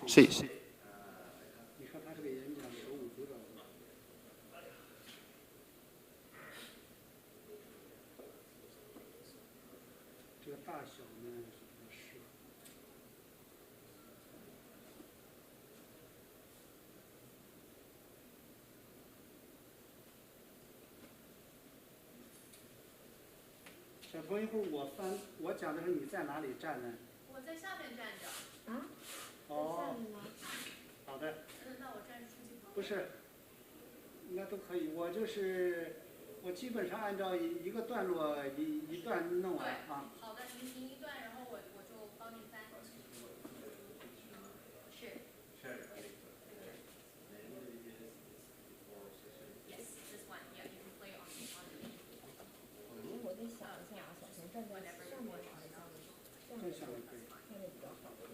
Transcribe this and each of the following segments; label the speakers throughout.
Speaker 1: Sì, sì.
Speaker 2: 小朋友，一会儿我讲的时候你在哪里站呢？
Speaker 3: 我在下面站着。
Speaker 2: 啊？哦。好的。
Speaker 3: 那我站书记旁边。
Speaker 2: 不是，应该都可以。我基本上按照一个段落一段弄完啊。
Speaker 3: 好的，您一段，然后我就帮您翻。是。Yes, this one. Yeah, you can play on.
Speaker 4: 我得想一下啊，小熊站在上面好像
Speaker 2: 站下面可以，
Speaker 4: 下面比较好一点。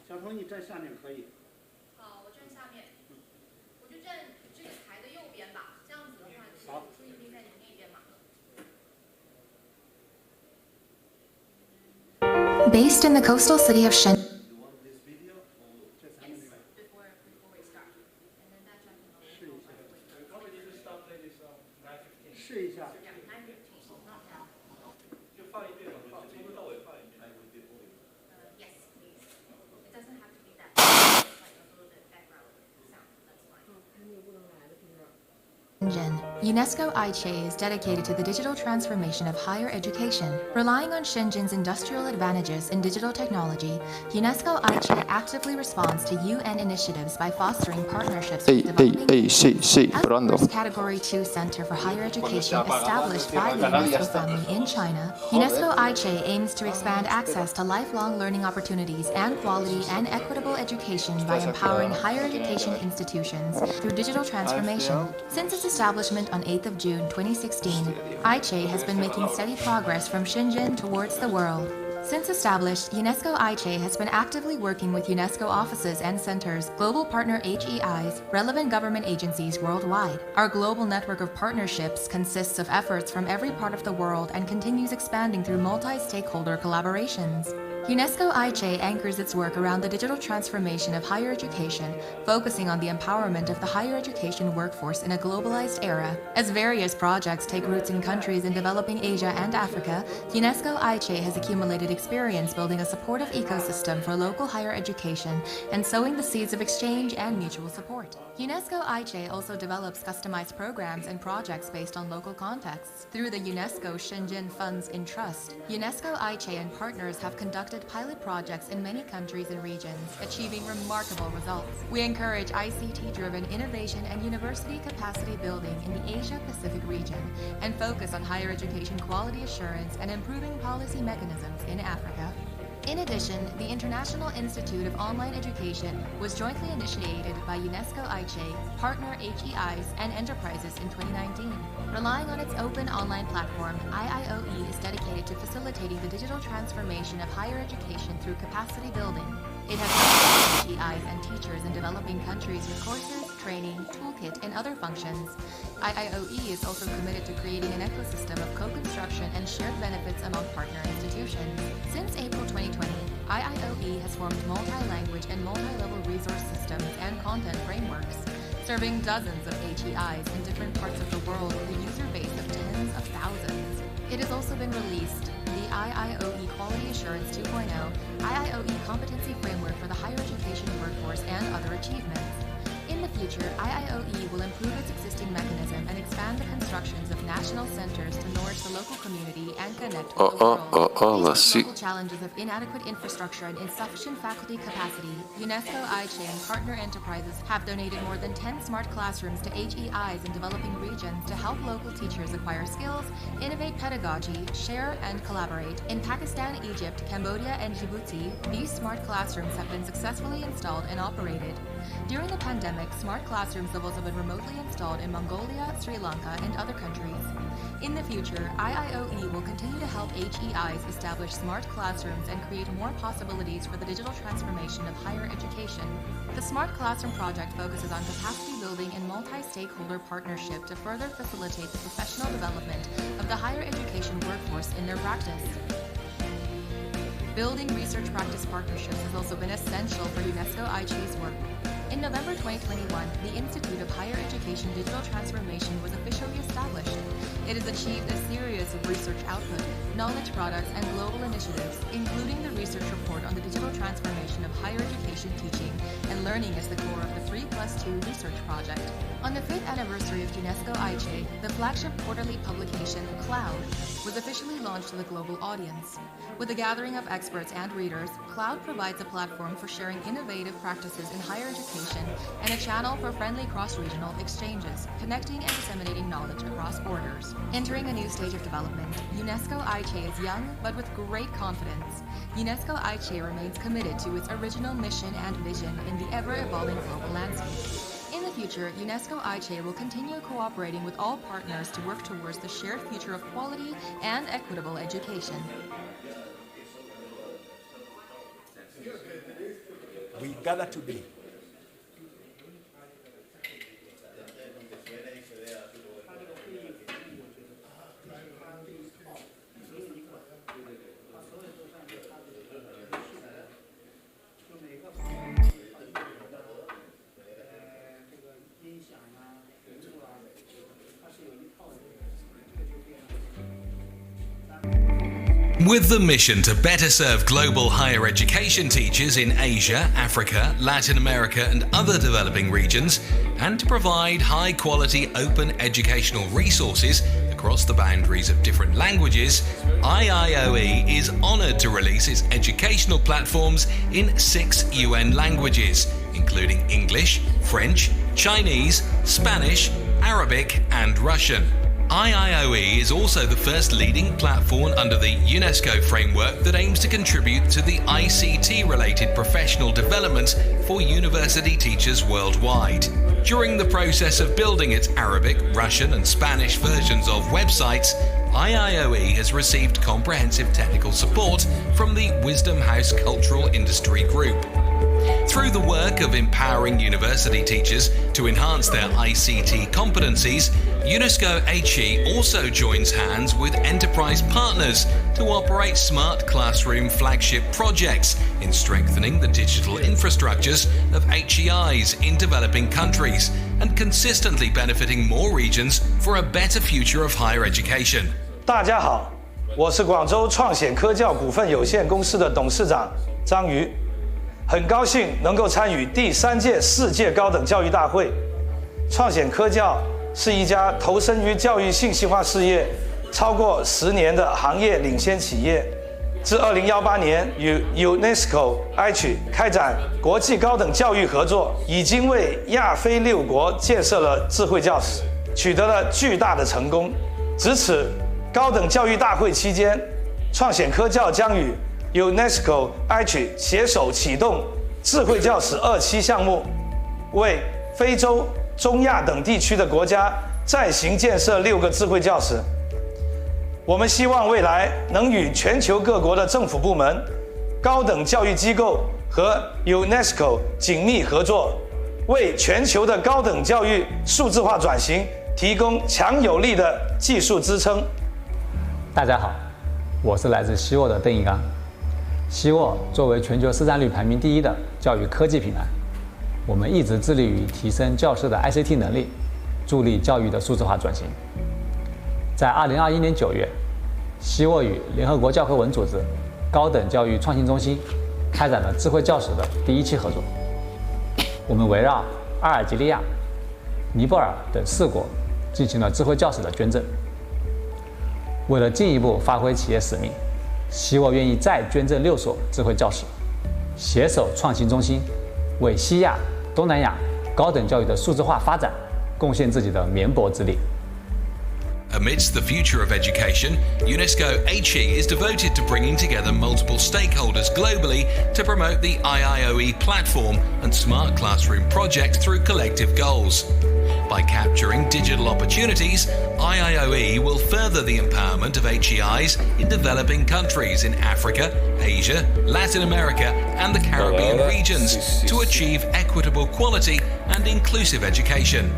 Speaker 2: 小鹏，你站下面可以。
Speaker 3: 好，我站下面。我就站这个台的右边吧，这样子的话，
Speaker 2: 好，
Speaker 3: 注意力在您那边嘛。
Speaker 5: Based in the coastal city of Shenzhen. UNESCO ICHEI is dedicated to the digital transformation of higher education. Relying on Shenzhen's industrial advantages in digital technology, UNESCO ICHEI actively responds to UN initiatives by fostering partnerships with developing first Category 2 Center for Higher Education established by the UNESCO family in China. UNESCO ICHEI aims to expand access to lifelong learning opportunities and quality and equitable education by empowering higher education institutions through digital transformation. Since its establishment on 8th of June 2016, ICHEI has been making steady progress from Shenzhen towards the world. Since established, UNESCO ICHEI has been actively working with UNESCO offices and centers, global partner ICHEIs, relevant government agencies worldwide. Our global network of partnerships consists of efforts from every part of the world and continues expanding through multi-stakeholder collaborations. UNESCO ICHEI anchors its work around the digital transformation of higher education, focusing on the empowerment of the higher education workforce in a globalized era. As various projects take roots in countries in developing Asia and Africa, UNESCO ICHEI has accumulated experience building a supportive ecosystem for local higher education and sowing the seeds of exchange and mutual support. UNESCO ICHEI also develops customized programs and projects based on local contexts. Through the UNESCO Shenzhen Funds in Trust, UNESCO ICHEI and partners have conducted pilot projects in many countries and regions, achieving remarkable results. We encourage ICT-driven innovation and university capacity building in the Asia-Pacific region and focus on higher education quality assurance and improving policy mechanisms in Africa. In addition, the International Institute of Online Education was jointly initiated by UNESCO ICHEI, partner ICHEIs, and enterprises in 2019. Relying on its open online platform, IIoE is dedicated to facilitating the digital transformation of higher education through capacity building. It has helped ICHEIs and teachers in developing countries with courses, training, toolkit, and other functions. IIoE is also committed to creating an ecosystem of co-construction and shared benefits among partner institutions. Since April 2020, IIoE has formed multi-language and multi-level resource systems and content frameworks, serving dozens of ICHEIs in different parts of the world with a user base of tens of thousands. It has also been released the IIoE Quality Assurance 2.0, IIoE Competency Framework for the Higher Education Workforce, and other achievements. In the future, IIoE will improve its existing mechanism and expand the constructions of national centers to nourish the local community and connect with the world. Faced with local challenges of inadequate infrastructure and insufficient faculty capacity, UNESCO ICHEI and partner enterprises have donated more than 10 smart classrooms to ICHEIs in developing regions to help local teachers acquire skills, innovate pedagogy, share, and collaborate. In Pakistan, Egypt, Cambodia, and Djibouti, these smart classrooms have been successfully installed and operated. During the pandemic, smart classrooms have also been remotely installed in Mongolia, Sri Lanka, and other countries. In the future, IIoE will continue to help ICHEIs establish smart classrooms and create more possibilities for the digital transformation of higher education. The Smart Classroom project focuses on capacity building and multi-stakeholder partnership to further facilitate the professional development of the higher education workforce in their practice. Building research practice partnerships has also been essential for UNESCO ICHEI's work. In November 2021, the Institute of Higher Education Digital Transformation was officially established. It has achieved a series of research output, knowledge products, and global initiatives, including the research report on the digital transformation of higher education teaching and learning as the core of the 3+2 research project. On the 5th anniversary of UNESCO ICHEI, the flagship quarterly publication, Cloud, was officially launched to the global audience. With a gathering of experts and readers, Cloud provides a platform for sharing innovative practices in higher education and a channel for friendly cross-regional exchanges, connecting and disseminating knowledge across borders. Entering a new stage of development, UNESCO ICHEI is young but with great confidence. UNESCO ICHEI remains committed to its original mission and vision in the ever-evolving global landscape. In the future, UNESCO ICHEI will continue cooperating with all partners to work towards the shared future of quality and equitable education.
Speaker 6: We gather today
Speaker 7: with the mission to better serve global higher education teachers in Asia, Africa, Latin America and other developing regions, and to provide high-quality open educational resources across the boundaries of different languages, IIOE is honoured to release its educational platforms in 6 UN languages, including English, French, Chinese, Spanish, Arabic and Russian. IIOE is also the first leading platform under the UNESCO framework that aims to contribute to the ICT-related professional development for university teachers worldwide. During the process of building its Arabic, Russian and Spanish versions of websites, IIOE has received comprehensive technical support from the Wisdom House Cultural Industry Group. Through the work of empowering university teachers to enhance their ICT competencies, UNESCO ICHEI also joins hands with enterprise partners to operate smart classroom flagship projects in strengthening the digital infrastructures of ICHEIs in developing countries and consistently benefiting more regions for a better future of higher education.
Speaker 8: 大家好，我是广州创显科教股份有限公司的董事长张瑜。很高兴能够参与第3届世界高等教育大会。创显科教是一家投身于教育信息化事业超过10年的行业领先企业。自2018年与 Unesco ICHEI 开展国际高等教育合作，已经为亚非6国建设了智慧教室，取得了巨大的成功。值此高等教育大会期间，创显科教将与 UNESCO ICHEI 携手启动智慧教室2期项目，为非洲、中亚等地区的国家暂行建设6个智慧教室。我们希望未来能与全球各国的政府部门、高等教育机构和 UNESCO 紧密合作，为全球的高等教育数字化转型提供强有力的技术支撑。
Speaker 9: 大家好，我是来自希沃的邓一刚。希沃作为全球市占率排名第1的教育科技品牌，我们一直致力于提升教师的 ICT 能力，助力教育的数字化转型。在2021年9月，希沃与联合国教科文组织高等教育创新中心开展了智慧教室的第1期合作。我们围绕阿尔及利亚、尼泊尔等4国进行了智慧教室的捐赠。为了进一步发挥企业使命，希沃愿意再捐赠6所智慧教室，携手创新中心，为西亚、东南亚高等教育的数字化发展贡献自己的绵薄之力。
Speaker 7: Amidst the future of education, UNESCO ICHEI is devoted to bringing together multiple stakeholders globally to promote the IIOE platform and smart classroom projects through collective goals. By capturing digital opportunities, IIOE will further the empowerment of ICHEIs in developing countries in Africa, Asia, Latin America and the Caribbean regions to achieve equitable quality and inclusive education.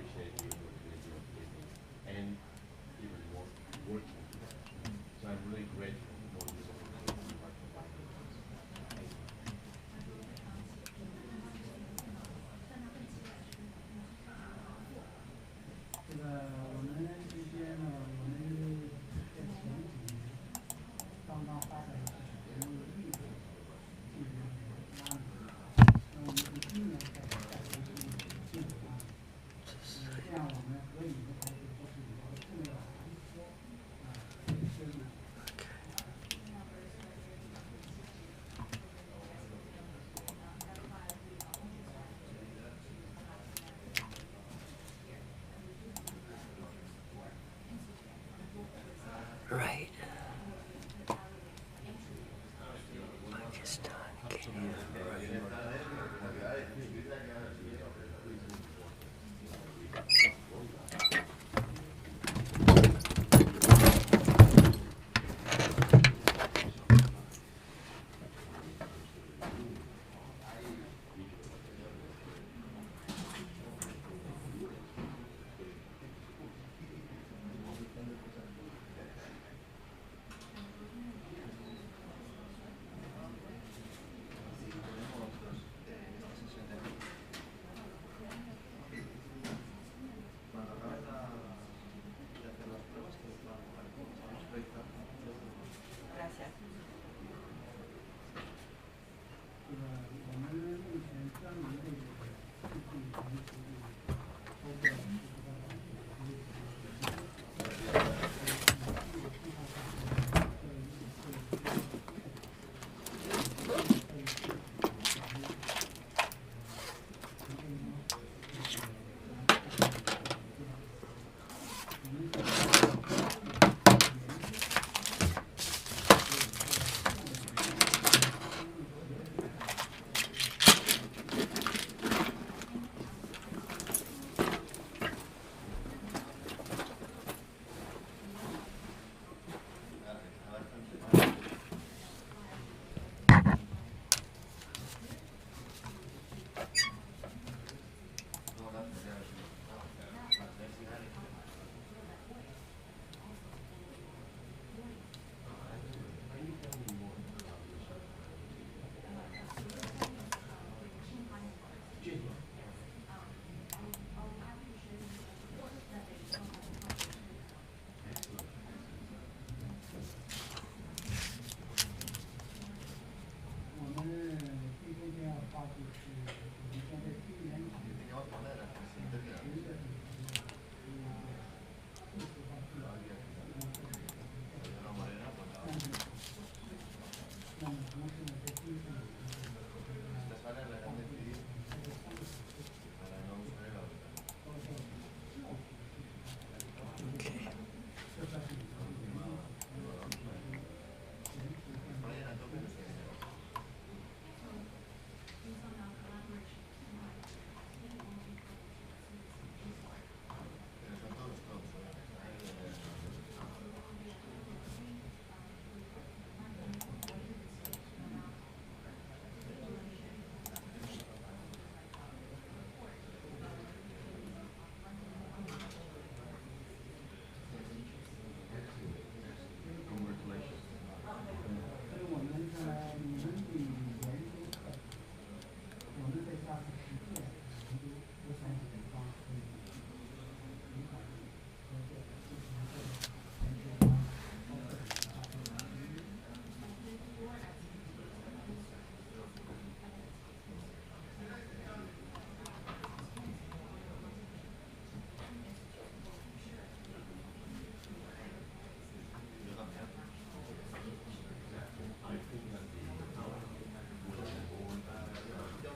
Speaker 10: appreciate you and even more working together. So I'm really grateful for this opportunity you are providing us. Thank you.
Speaker 2: 这个我们这些呢，我们在前几年刚刚发展的是人力进行压力，那我们从今年开始再重新进行压力，这样我们和你的合作都是有个重要的深入。
Speaker 11: Right. Pakistan, Kenya,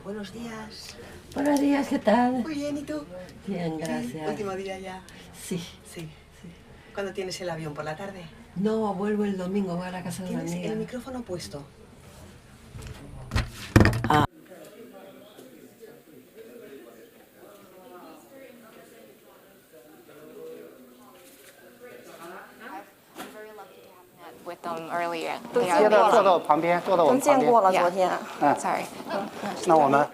Speaker 11: Buenos días.
Speaker 12: Buenos días, ¿qué tal?
Speaker 11: Muy bien, ¿y tú?
Speaker 12: Bien, gracias.
Speaker 11: ¿Último día ya?
Speaker 12: Sí.
Speaker 11: Sí. ¿Cuándo tienes el avión? ¿Por la tarde?
Speaker 12: No, vuelvo el domingo, voy a la casa de una
Speaker 11: ¿Tienes
Speaker 12: amiga.
Speaker 11: el micrófono puesto?
Speaker 12: Ah.
Speaker 5: With them earlier.
Speaker 2: 坐到旁边，坐到我们旁边。
Speaker 4: 见过了，昨天。
Speaker 5: Sorry.
Speaker 2: 那我们。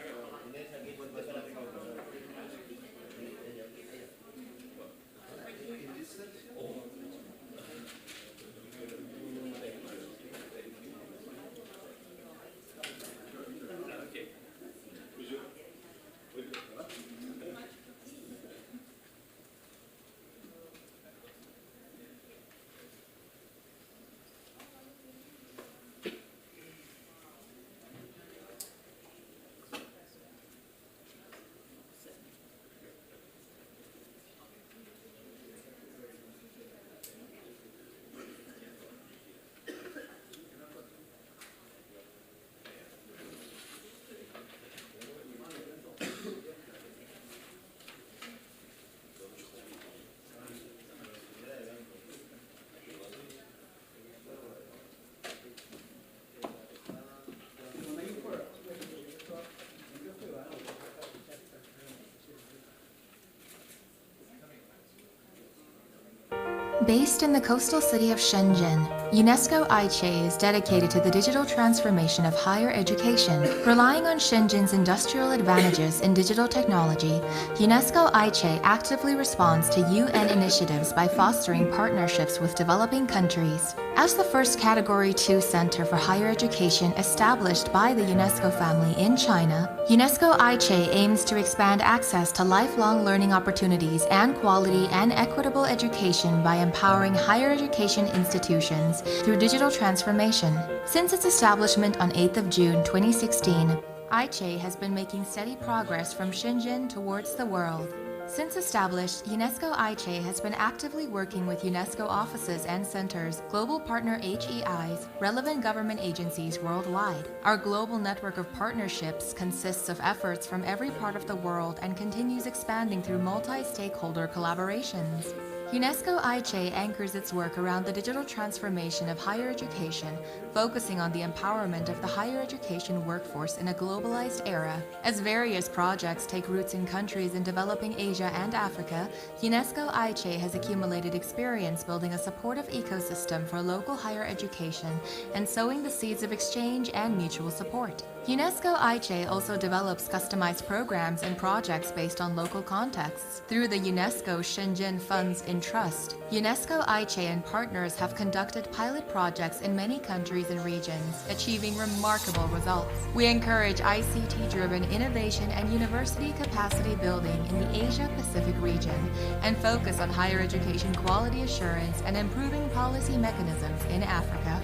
Speaker 5: Based in the coastal city of Shenzhen, UNESCO ICHEI is dedicated to the digital transformation of higher education. Relying on Shenzhen's industrial advantages in digital technology, UNESCO ICHEI actively responds to UN initiatives by fostering partnerships with developing countries. As the first Category 2 center for higher education established by the UNESCO family in China, UNESCO ICHEI aims to expand access to lifelong learning opportunities and quality and equitable education by empowering higher education institutions through digital transformation. Since its establishment on 8th of June 2016, ICHEI has been making steady progress from Shenzhen towards the world. Since established, UNESCO ICHEI has been actively working with UNESCO offices and centers, global partner ICHEIs, relevant government agencies worldwide. Our global network of partnerships consists of efforts from every part of the world and continues expanding through multi-stakeholder collaborations. UNESCO ICHEI anchors its work around the digital transformation of higher education, focusing on the empowerment of the higher education workforce in a globalized era. As various projects take roots in countries in developing Asia and Africa, UNESCO ICHEI has accumulated experience building a supportive ecosystem for local higher education and sowing the seeds of exchange and mutual support. UNESCO ICHEI also develops customized programs and projects based on local contexts. Through the UNESCO Shenzhen Funds in Trust, UNESCO ICHEI and partners have conducted pilot projects in many countries and regions, achieving remarkable results. We encourage ICT-driven innovation and university capacity building in the Asia-Pacific region and focus on higher education quality assurance and improving policy mechanisms in Africa.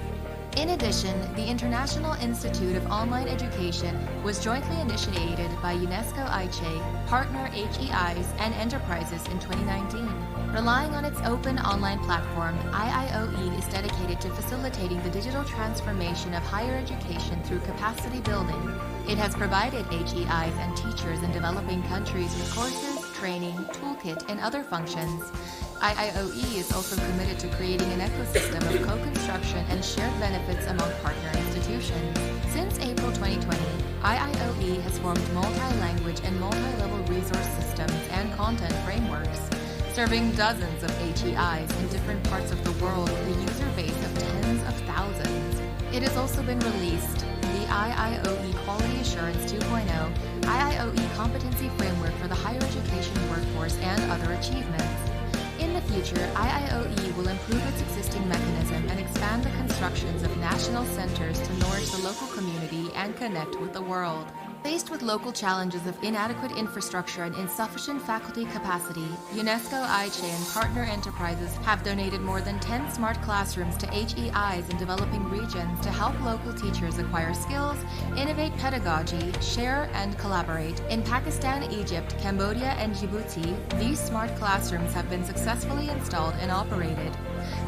Speaker 5: In addition, the International Institute of Online Education was jointly initiated by UNESCO ICHEI, partner ICHEIs, and enterprises in 2019. Relying on its open online platform, IIOE is dedicated to facilitating the digital transformation of higher education through capacity building. It has provided ICHEIs and teachers in developing countries with courses, training, toolkit, and other functions. IIOE is also committed to creating an ecosystem of co-construction and shared benefits among partner institutions. Since April 2020, IIOE has formed multi-language and multi-level resource systems and content frameworks, serving dozens of ICHEIs in different parts of the world with a user base of tens of thousands. It has also been released the IIOE Quality Assurance 2.0, IIOE Competency Framework for the Higher Education Workforce, and other achievements. In the future, IIOE will improve its existing mechanism and expand the constructions of national centers to nourish the local community and connect with the world. Faced with local challenges of inadequate infrastructure and insufficient faculty capacity, UNESCO ICHEI and partner enterprises have donated more than 10 smart classrooms to ICHEIs in developing regions to help local teachers acquire skills, innovate pedagogy, share, and collaborate. In Pakistan, Egypt, Cambodia, and Djibouti, these smart classrooms have been successfully installed and operated.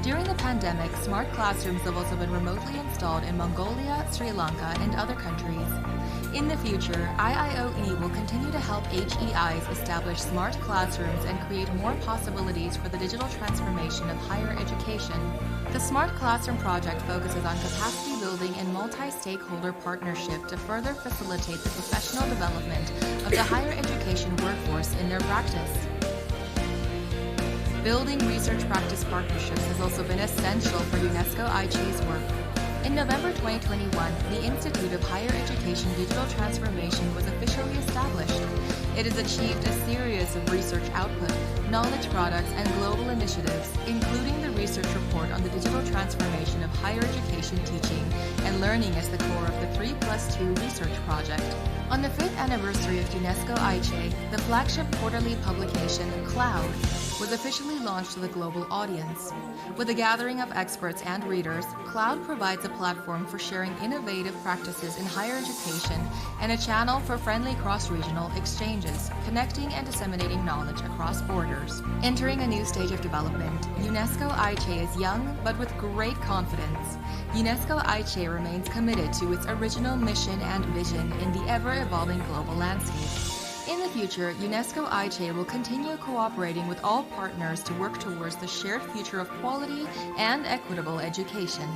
Speaker 5: During the pandemic, smart classrooms have also been remotely installed in Mongolia, Sri Lanka, and other countries. In the future, IIOE will continue to help ICHEIs establish smart classrooms and create more possibilities for the digital transformation of higher education. The Smart Classroom project focuses on capacity building and multi-stakeholder partnership to further facilitate the professional development of the higher education workforce in their practice. Building research practice partnerships has also been essential for UNESCO ICHEI's work. In November 2021, the Institute of Higher Education Digital Transformation was officially established. It has achieved a series of research output, knowledge products, and global initiatives, including the research report on the digital transformation of higher education teaching and learning as the core of the 3+2 research project. On the 5th anniversary of UNESCO ICHEI, the flagship quarterly publication, Cloud, was officially launched to the global audience. With a gathering of experts and readers, Cloud provides a platform for sharing innovative practices in higher education and a channel for friendly cross-regional exchanges, connecting and disseminating knowledge across borders. Entering a new stage of development, UNESCO ICHEI is young but with great confidence. UNESCO ICHEI remains committed to its original mission and vision in the ever-evolving global landscape. In the future, UNESCO ICHEI will continue cooperating with all partners to work towards the shared future of quality and equitable education.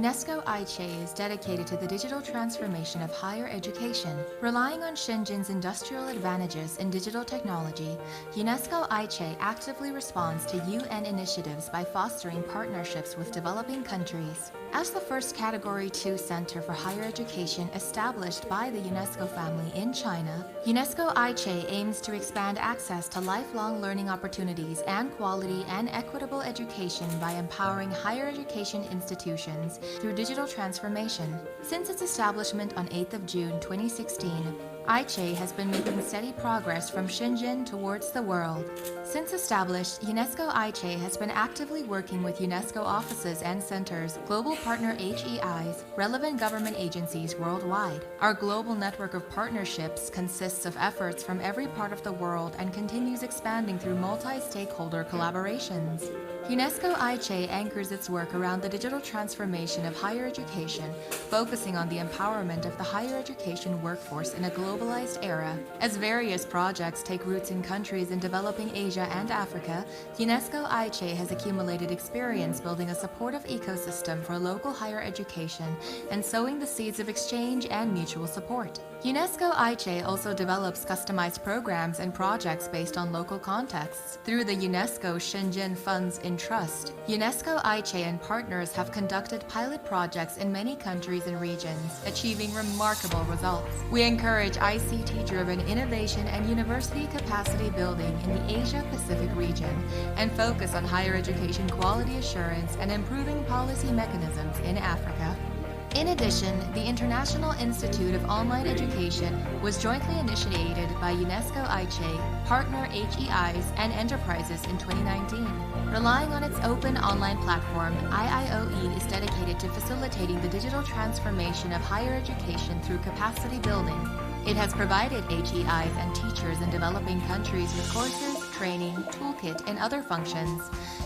Speaker 5: UNESCO ICHEI is dedicated to the digital transformation of higher education. Relying on Shenzhen's industrial advantages in digital technology, UNESCO ICHEI actively responds to UN initiatives by fostering partnerships with developing countries. As the first Category 2 center for higher education established by the UNESCO family in China, UNESCO ICHEI aims to expand access to lifelong learning opportunities and quality and equitable education by empowering higher education institutions through digital transformation. Since its establishment on 8th of June 2016, ICHEI has been making steady progress from Shenzhen towards the world. Since established, UNESCO ICHEI has been actively working with UNESCO offices and centers, global partner ICHEIs, relevant government agencies worldwide. Our global network of partnerships consists of efforts from every part of the world and continues expanding through multi-stakeholder collaborations. UNESCO ICHEI anchors its work around the digital transformation of higher education, focusing on the empowerment of the higher education workforce in a globalized era. As various projects take roots in countries in developing Asia and Africa, UNESCO ICHEI has accumulated experience building a supportive ecosystem for local higher education and sowing the seeds of exchange and mutual support. UNESCO ICHEI also develops customized programs and projects based on local contexts. Through the UNESCO Shenzhen Funds in Trust, UNESCO ICHEI and partners have conducted pilot projects in many countries and regions, achieving remarkable results. We encourage ICT-driven innovation and university capacity building in the Asia-Pacific region and focus on higher education quality assurance and improving policy mechanisms in Africa. In addition, the International Institute of Online Education was jointly initiated by UNESCO ICHEI, partner ICHEIs, and enterprises in 2019. Relying on its open online platform, IIOE is dedicated to facilitating the digital transformation of higher education through capacity building. It has provided ICHEIs and teachers in developing countries with courses, training, toolkit, and other functions.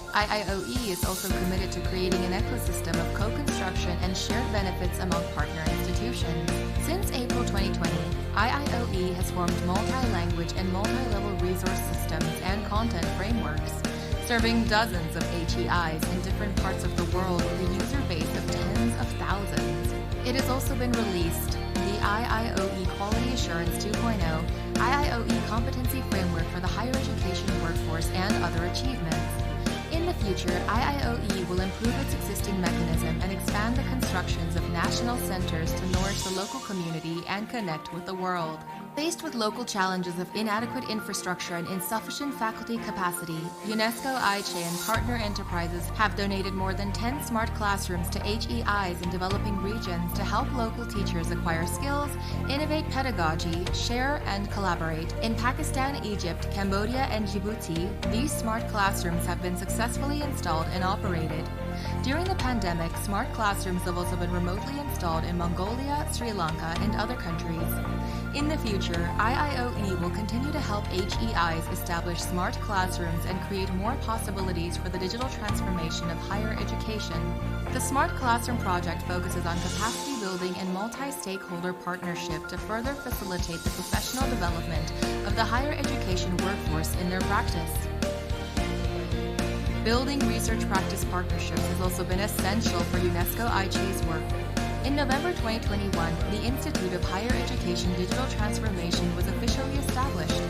Speaker 5: IIOE is also committed to creating an ecosystem of co-construction and shared benefits among partner institutions. Since April 2020, IIOE has formed multi-language and multi-level resource systems and content frameworks, serving dozens of ICHEIs in different parts of the world with a user base of tens of thousands. It has also been released the IIOE Quality Assurance 2.0, IIOE Competency Framework for the Higher Education Workforce, and other achievements. In the future, IIOE will improve its existing mechanism and expand the constructions of national centers to nourish the local community and connect with the world. Faced with local challenges of inadequate infrastructure and insufficient faculty capacity, UNESCO ICHEI and partner enterprises have donated more than 10 smart classrooms to ICHEIs in developing regions to help local teachers acquire skills, innovate pedagogy, share, and collaborate. In Pakistan, Egypt, Cambodia, and Djibouti, these smart classrooms have been successfully installed and operated. During the pandemic, smart classrooms have also been remotely installed in Mongolia, Sri Lanka, and other countries. In the future, IIOE will continue to help ICHEIs establish smart classrooms and create more possibilities for the digital transformation of higher education. The Smart Classroom project focuses on capacity building and multi-stakeholder partnership to further facilitate the professional development of the higher education workforce in their practice. Building research practice partnerships has also been essential for UNESCO ICHEI's work. In November 2021, the Institute of Higher Education Digital Transformation was officially established.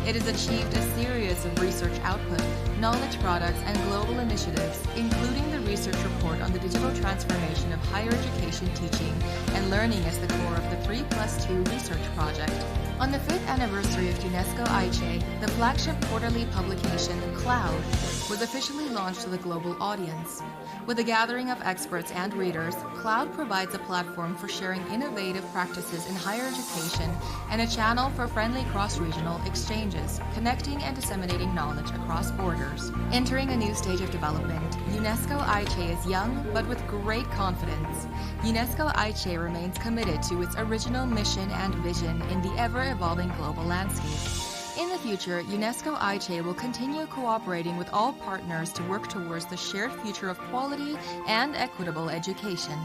Speaker 5: It has achieved a series of research output, knowledge products, and global initiatives, including the research report on the digital transformation of higher education teaching and learning as the core of the 3+2 research project. On the 5th anniversary of UNESCO ICHEI, the flagship quarterly publication, Cloud, was officially launched to the global audience. With a gathering of experts and readers, Cloud provides a platform for sharing innovative practices in higher education and a channel for friendly cross-regional exchanges, connecting and disseminating knowledge across borders. Entering a new stage of development, UNESCO ICHEI is young but with great confidence. UNESCO ICHEI remains committed to its original mission and vision in the ever-evolving global landscape. In the future, UNESCO ICHEI will continue cooperating with all partners to work towards the shared future of quality and equitable education.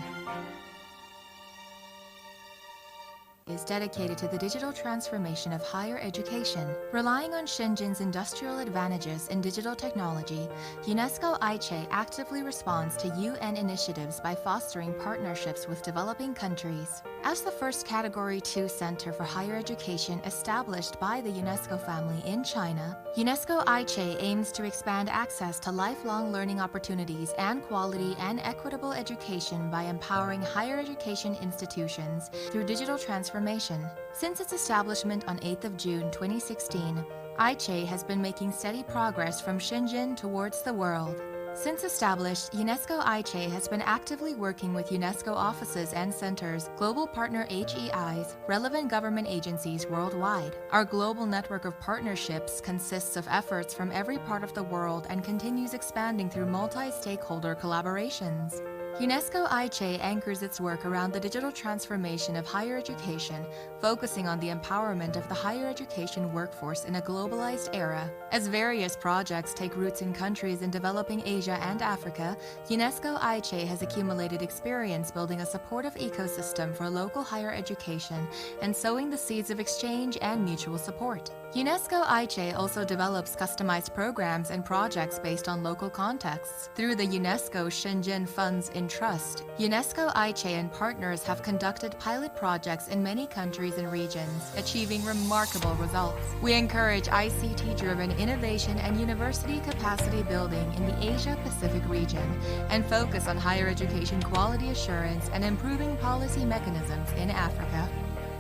Speaker 5: is dedicated to the digital transformation of higher education. Relying on Shenzhen's industrial advantages in digital technology, UNESCO ICHEI actively responds to UN initiatives by fostering partnerships with developing countries. As the first Category 2 center for higher education established by the UNESCO family in China, UNESCO ICHEI aims to expand access to lifelong learning opportunities and quality and equitable education by empowering higher education institutions through digital transformation. Since its establishment on 8th of June 2016, ICHEI has been making steady progress from Shenzhen towards the world. Since established, UNESCO ICHEI has been actively working with UNESCO offices and centers, global partner ICHEIs, relevant government agencies worldwide. Our global network of partnerships consists of efforts from every part of the world and continues expanding through multi-stakeholder collaborations. UNESCO ICHEI anchors its work around the digital transformation of higher education, focusing on the empowerment of the higher education workforce in a globalized era. As various projects take roots in countries in developing Asia and Africa, UNESCO ICHEI has accumulated experience building a supportive ecosystem for local higher education and sowing the seeds of exchange and mutual support. UNESCO ICHEI also develops customized programs and projects based on local contexts. Through the UNESCO Shenzhen Funds in Trust, UNESCO ICHEI and partners have conducted pilot projects in many countries and regions, achieving remarkable results. We encourage ICT-driven innovation and university capacity building in the Asia-Pacific region and focus on higher education quality assurance and improving policy mechanisms in Africa.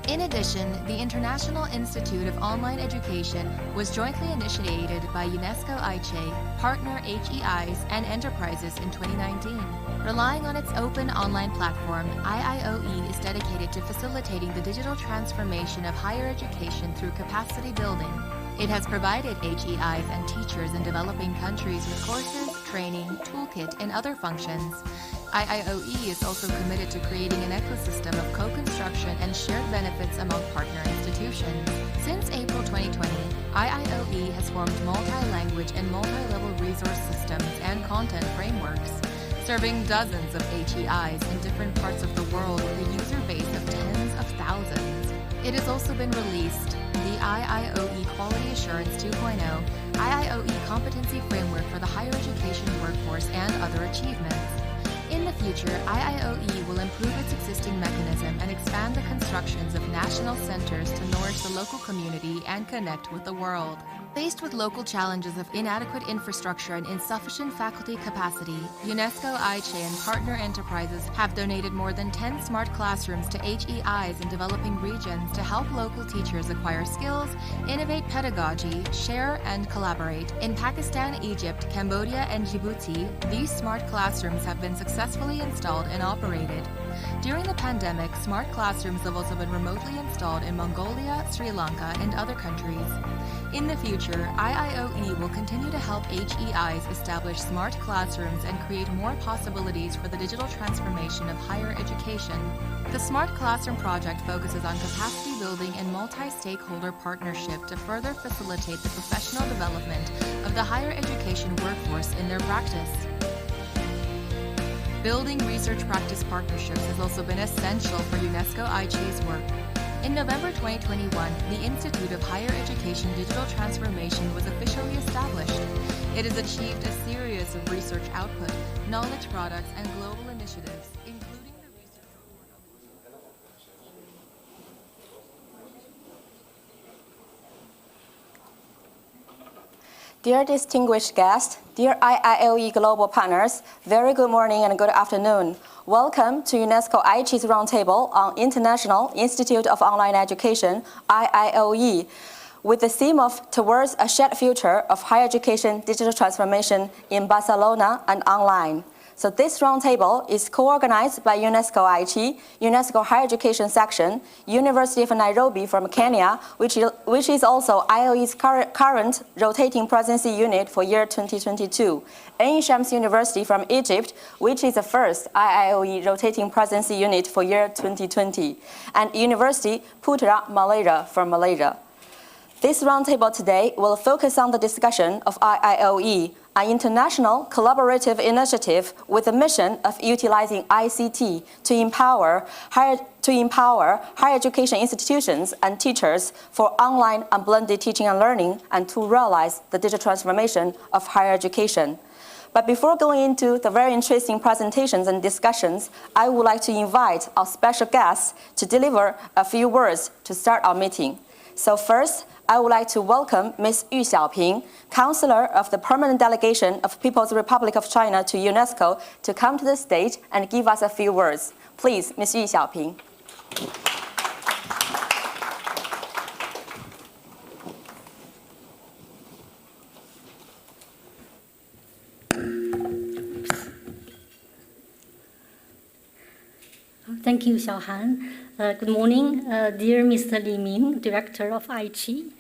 Speaker 5: In addition, the International Institute of Online Education was jointly initiated by UNESCO ICHEI, partner ICHEIs, and enterprises in 2019. Relying on its open online platform, IIOE is dedicated to facilitating the digital transformation of higher education through capacity building. It has provided ICHEIs and teachers in developing countries with courses, training, toolkit, and other functions. IIOE is also committed to creating an ecosystem of co-construction and shared benefits among partner institutions. Since April 2020, IIOE has formed multi-language and multi-level resource systems and content frameworks, serving dozens of ICHEIs in different parts of the world with a user base of tens of thousands. It has also been released the IIOE Quality Assurance 2.0, IIOE Competency Framework for the Higher Education Workforce, and other achievements. In the future, IIOE will improve its existing mechanism and expand the constructions of national centers to nourish the local community and connect with the world. Faced with local challenges of inadequate infrastructure and insufficient faculty capacity, UNESCO ICHEI and partner enterprises have donated more than 10 smart classrooms to ICHEIs in developing regions to help local teachers acquire skills, innovate pedagogy, share, and collaborate. In Pakistan, Egypt, Cambodia, and Djibouti, these smart classrooms have been successfully installed and operated. During the pandemic, smart classrooms have also been remotely installed in Mongolia, Sri Lanka, and other countries. In the future, IIOE will continue to help ICHEIs establish smart classrooms and create more possibilities for the digital transformation of higher education. The Smart Classroom project focuses on capacity building and multi-stakeholder partnership to further facilitate the professional development of the higher education workforce in their practice. Building research-practice partnerships has also been essential for UNESCO ICHEI's work. In November 2021, the Institute of Higher Education Digital Transformation was officially established. It has achieved a series of research output, knowledge products, and global initiatives, including the research report on...
Speaker 13: Dear distinguished guests, dear IIOE global partners, very good morning and good afternoon. Welcome to UNESCO ICHEI's Roundtable on International Institute of Online Education, IIOE, with the theme of Towards a Shared Future of Higher Education Digital Transformation in Barcelona and Online. So this roundtable is co-organized by UNESCO ICHEI, UNESCO Higher Education Section, University of Nairobi from Kenya, which is also IIOE's current rotating presidency unit for year 2022, Ain Shams University from Egypt, which is the first IIOE rotating presidency unit for year 2020, and University Putra Malaya from Malaysia. This roundtable today will focus on the discussion of IIOE, an international collaborative initiative with the mission of utilizing ICT to empower higher to empower higher education institutions and teachers for online and blended teaching and learning, and to realize the digital transformation of higher education. But before going into the very interesting presentations and discussions, I would like to invite our special guests to deliver a few words to start our meeting. So first, I would like to welcome Ms. Yu Xiaoping, Counselor of the Permanent Delegation of People's Republic of China to UNESCO, to come to the stage and give us a few words. Please, Ms. Yu Xiaoping.
Speaker 14: Thank you, Xiaohan. Good morning, dear Mr. Li Ming, Director of ICHEI,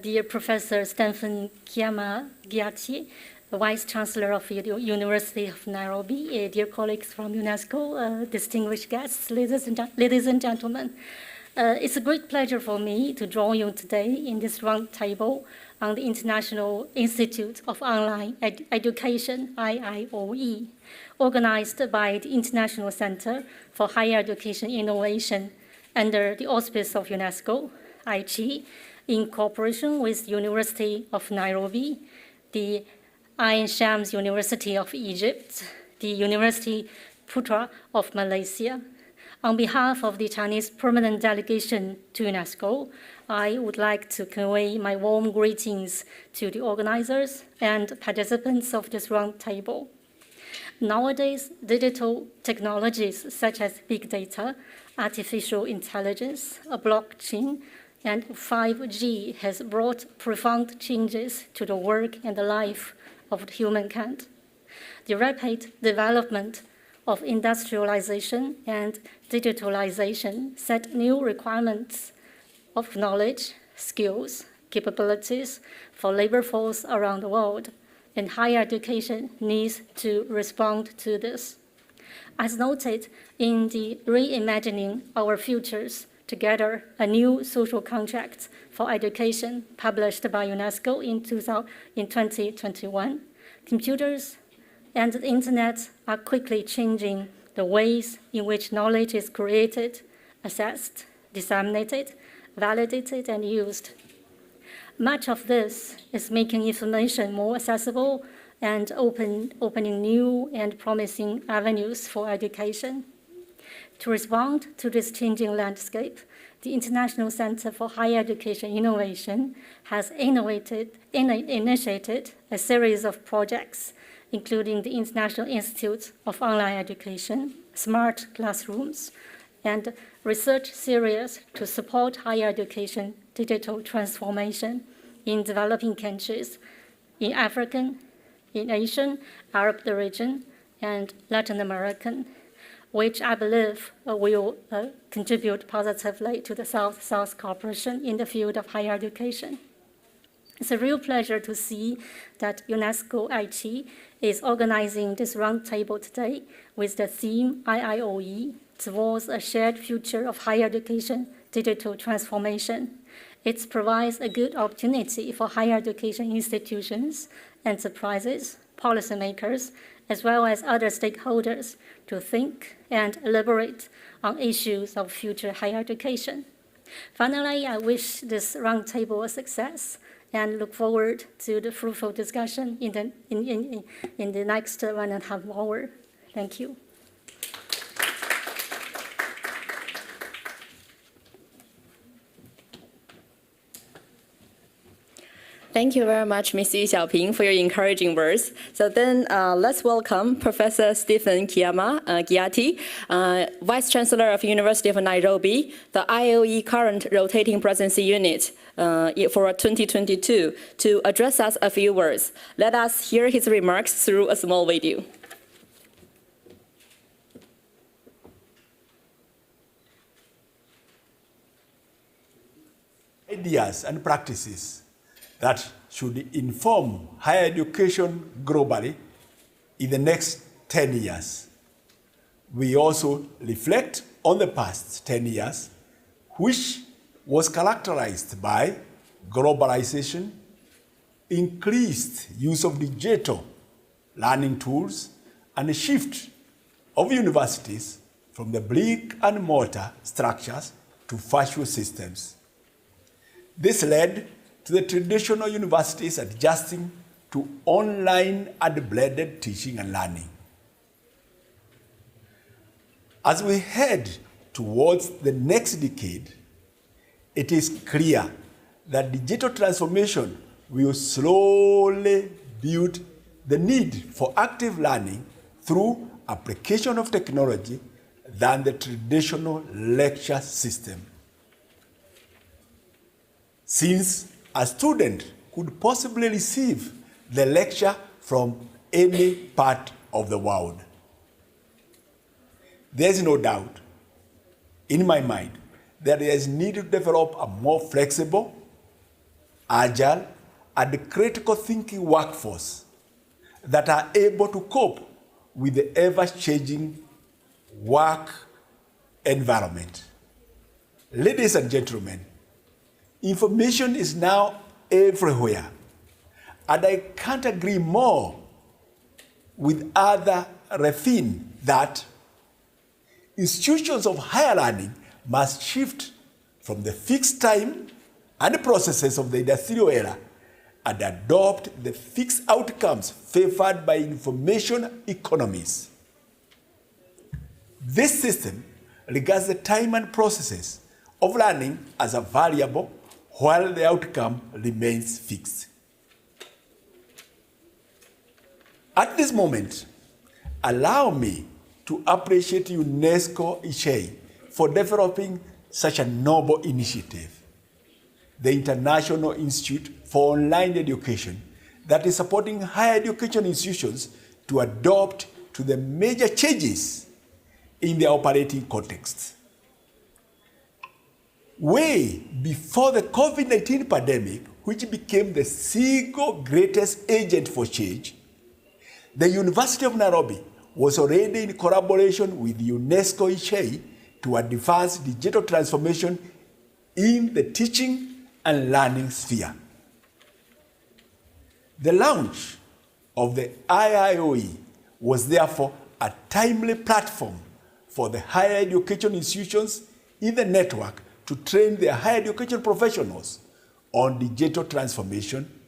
Speaker 14: dear Professor Stephen Kiyama Ghiati, Vice Chancellor of the University of Nairobi, dear colleagues from UNESCO, distinguished guests, ladies and gentlemen. It's a great pleasure for me to join you today in this round table on the International Institute of Online Education, IIOE, organized by the International Center for Higher Education Innovation under the auspice of UNESCO, ICHEI, in cooperation with the University of Nairobi, the Ain Shams University of Egypt, the University Putra of Malaysia. On behalf of the Chinese Permanent Delegation to UNESCO, I would like to convey my warm greetings to the organizers and participants of this roundtable. Nowadays, digital technologies such as big data, artificial intelligence, blockchain, and 5G has brought profound changes to the work and the life of humankind. The rapid development of industrialization and digitalization set new requirements of knowledge, skills, capabilities for labor force around the world, and higher education needs to respond to this. As noted in the Reimagining Our Futures Together, a new social contract for education published by UNESCO in 2021, computers and the internet are quickly changing the ways in which knowledge is created, assessed, disseminated, validated, and used. Much of this is making information more accessible and opening new and promising avenues for education. To respond to this changing landscape, the International Center for Higher Education Innovation has initiated a series of projects, including the International Institute of Online Education, Smart Classrooms, and research series to support higher education digital transformation in developing countries, in African, in Asian, Arab region, and Latin American, which I believe will contribute positively to the South-South cooperation in the field of higher education. It's a real pleasure to see that UNESCO ICHEI is organizing this roundtable today with the theme IIOE towards a shared future of higher education digital transformation. It provides a good opportunity for higher education institutions, enterprises, policymakers, as well as other stakeholders to think and elaborate on issues of future higher education. Finally, I wish this roundtable a success and look forward to the fruitful discussion in the next 1.5 hours. Thank you.
Speaker 13: Thank you very much, Ms. Yu Xiaoping, for your encouraging words. So then let's welcome Professor Stephen Kiyama Ghiati, Vice Chancellor of University of Nairobi, the IOE current rotating presidency unit for 2022, to address us a few words. Let us hear his remarks through a small video.
Speaker 6: Ideas and practices that should inform higher education globally in the next 10 years. We also reflect on the past 10 years, which was characterized by globalization, increased use of digital learning tools, and a shift of universities from the brick and mortar structures to virtual systems. This led to the traditional universities adjusting to online and blended teaching and learning. As we head towards the next decade, it is clear that digital transformation will slowly build the need for active learning through application of technology than the traditional lecture system. Since a student could possibly receive the lecture from any part of the world, there is no doubt in my mind that there is need to develop a more flexible, agile, and critical thinking workforce that are able to cope with the ever-changing work environment. Ladies and gentlemen, information is now everywhere, and I can't agree more with other Refin that institutions of higher learning must shift from the fixed time and processes of the industrial era and adopt the fixed outcomes favored by information economies. This system regards the time and processes of learning as a variable while the outcome remains fixed. At this moment, allow me to appreciate UNESCO ICHEI for developing such a noble initiative, the International Institute for Online Education, that is supporting higher education institutions to adapt to the major changes in their operating context. Way before the COVID-19 pandemic, which became the single greatest agent for change, the University of Nairobi was already in collaboration with UNESCO ICHEI to advance digital transformation in the teaching and learning sphere. The launch of the IIOE was therefore a timely platform for the higher education institutions in the network to train their higher education professionals on digital transformation,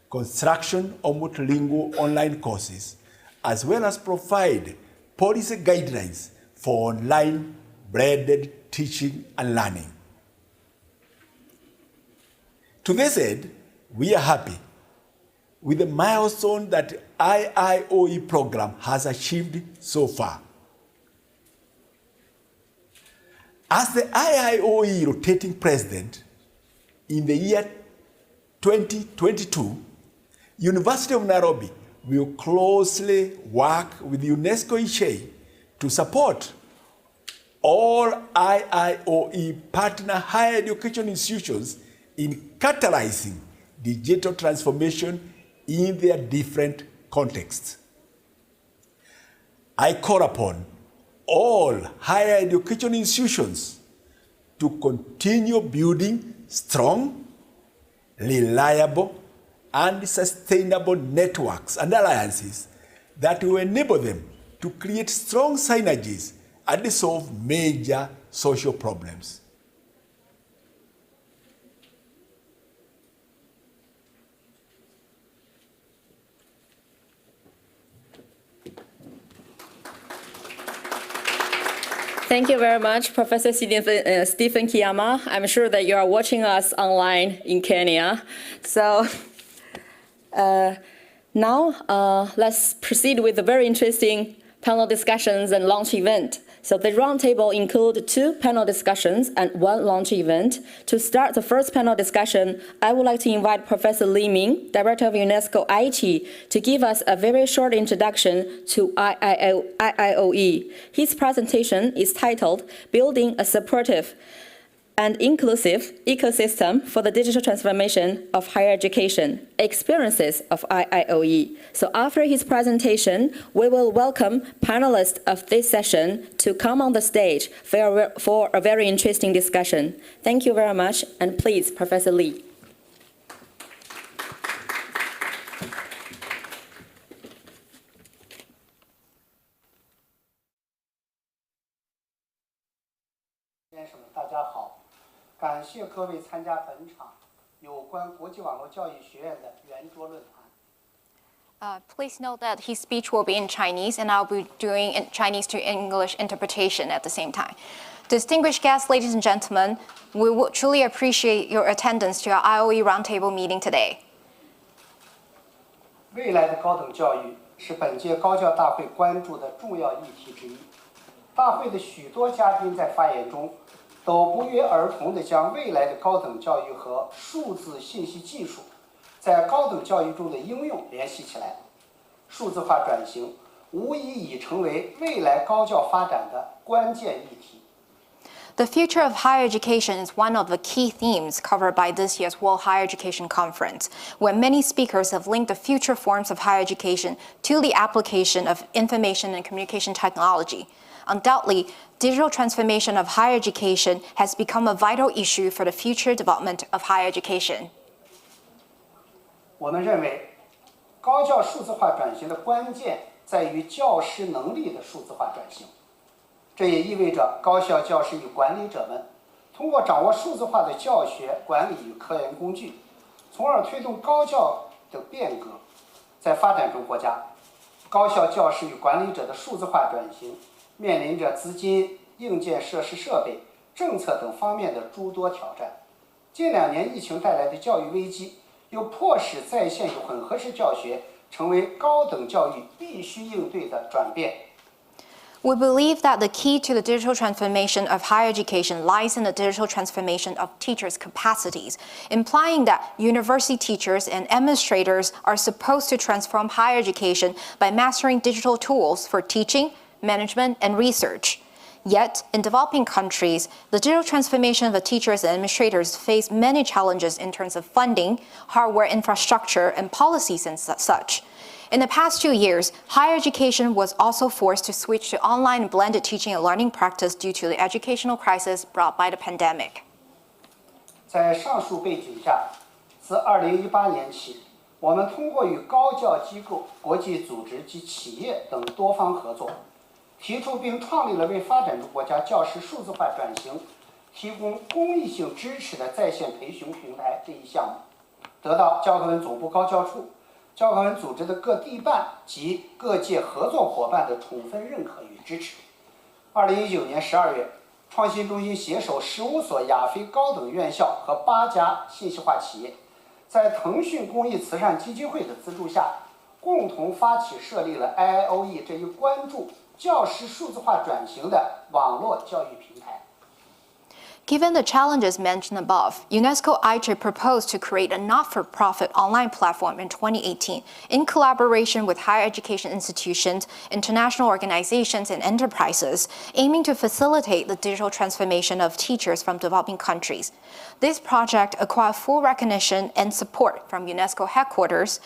Speaker 6: construction of multilingual online courses, as well as provide policy guidelines for online blended teaching and learning. To this end, we are happy with the milestone that IIOE program has achieved so far. As the IIOE rotating president in the year 2022, University of Nairobi will closely work with UNESCO ICHEI to support all IIOE partner higher education institutions in catalyzing digital transformation in their different contexts. I call upon all higher education institutions to continue building strong, reliable, and sustainable networks and alliances that will enable them to create strong synergies and solve major social problems.
Speaker 13: Thank you very much, Professor Stephen Kiyama. I'm sure that you are watching us online in Kenya. So now let's proceed with the very interesting panel discussions and launch event. So the roundtable include 2 panel discussions and 1 launch event. To start the first panel discussion, I would like to invite Professor Li Ming, Director of UNESCO ICHEI, to give us a very short introduction to IIOE. His presentation is titled, Building a Supportive and Inclusive Ecosystem for the Digital Transformation of Higher Education, Experiences of IIOE. So after his presentation, we will welcome panelists of this session to come on the stage for a very interesting discussion. Thank you very much, and please, Professor Li.
Speaker 2: 感谢各位参加本场有关国际网络教育学院的圆桌论坛。
Speaker 13: Please note that his speech will be in Chinese, and I'll be doing Chinese to English interpretation at the same time. Distinguished guests, ladies and gentlemen, we would truly appreciate your attendance to our IOE Roundtable meeting today.
Speaker 2: 未来的高等教育是本届高教大会关注的重要议题之一。大会的许多嘉宾在发言中都不约而同地将未来的高等教育和数字信息技术在高等教育中的应用联系起来。数字化转型无疑已成为未来高教发展的关键议题。
Speaker 13: The future of higher education is one of the key themes covered by this year's World Higher Education Conference, where many speakers have linked the future forms of higher education to the application of information and communication technology. Undoubtedly, digital transformation of higher education has become a vital issue for the future development of higher education.
Speaker 2: 我们认为，高教数字化转型的关键在于教师能力的数字化转型。这也意味着高校教师与管理者们通过掌握数字化的教学、管理与科研工具，从而推动高教的变革。在发展中国家，高校教师与管理者的数字化转型面临着资金、硬件设施设备、政策等方面的诸多挑战。近2年疫情带来的教育危机，又迫使在线与混合式教学成为高等教育必须应对的转变。
Speaker 13: We believe that the key to the digital transformation of higher education lies in the digital transformation of teachers' capacities, implying that university teachers and administrators are supposed to transform higher education by mastering digital tools for teaching, management, and research. Yet, in developing countries, the digital transformation of the teachers and administrators face many challenges in terms of funding, hardware infrastructure, and policies and such. In the past 2 years, higher education was also forced to switch to online blended teaching and learning practice due to the educational crisis brought by the pandemic.
Speaker 2: 在上述背景下，自2018年起，我们通过与高教机构、国际组织及企业等多方合作，提出并创立了为发展中国家教师数字化转型提供公益性支持的在线培训平台这一项目，得到教科文总部高教处、教科文组织的各地办及各界合作伙伴的充分认可与支持。2019年12月，创新中心携手15所亚非高等院校和8家信息化企业，在腾讯公益慈善基金会的资助下，共同发起设立了 IIOE 这一关注教师数字化转型的网络教育平台。
Speaker 13: Given the challenges mentioned above, Unesco ICHEI proposed to create a not-for-profit online platform in 2018 in collaboration with higher education institutions, international organizations, and enterprises, aiming to facilitate the digital transformation of teachers from developing countries. This project acquired full recognition and support from UNESCO headquarters,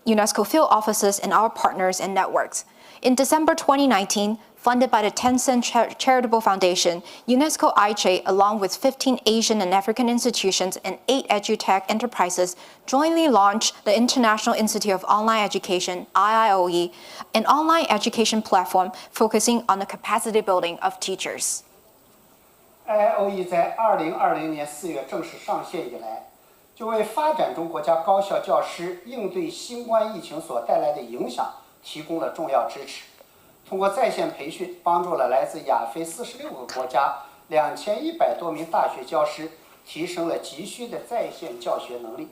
Speaker 13: UNESCO field offices, and our partners and networks. In December 2019, funded by the Tencent Charitable Foundation, Unesco ICHEI, along with 15 Asian and African institutions and 8 edutech enterprises, jointly launched the International Institute of Online Education, IIOE, an online education platform focusing on the capacity building of teachers.
Speaker 2: IIOE 在2020年4月正式上线以来，就为发展中国家高校教师应对新冠疫情所带来的影响提供了重要支持。通过在线培训，帮助了来自亚非46个国家2100多名大学教师提升了急需的在线教学能力。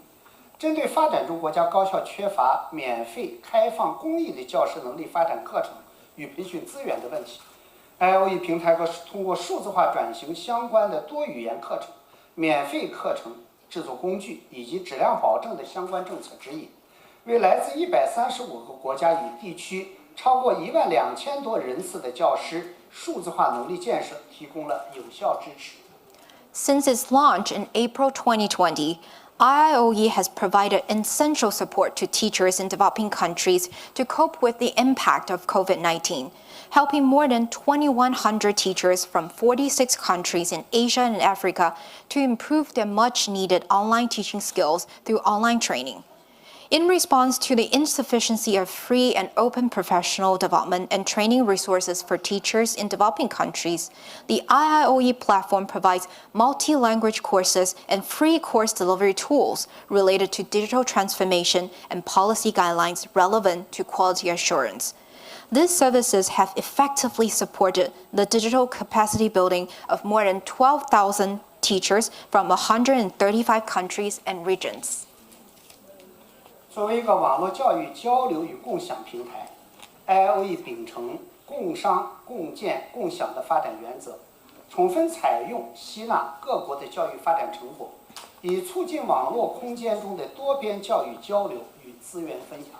Speaker 2: 针对发展中国家高校缺乏免费、开放、公益的教师能力发展课程与培训资源的问题， IIOE 平台通过数字化转型相关的多语言课程、免费课程制作工具以及质量保证的相关政策指引，为来自135个国家与地区超过12000多人次的教师数字化能力建设提供了有效支持。
Speaker 13: Since its launch in April 2020, IIOE has provided essential support to teachers in developing countries to cope with the impact of COVID-19, helping more than 2,100 teachers from 46 countries in Asia and Africa to improve their much-needed online teaching skills through online training.
Speaker 5: In response to the insufficiency of free and open professional development and training resources for teachers in developing countries, the IIOE platform provides multi-language courses and free course delivery tools related to digital transformation and policy guidelines relevant to quality assurance. These services have effectively supported the digital capacity building of more than 12,000 teachers from 135 countries and regions.
Speaker 2: 作为一个网络教育交流与共享平台 ，IIOE 秉承共商、共建、共享的发展原则，充分采用吸纳各国的教育发展成果，以促进网络空间中的多边教育交流与资源分享。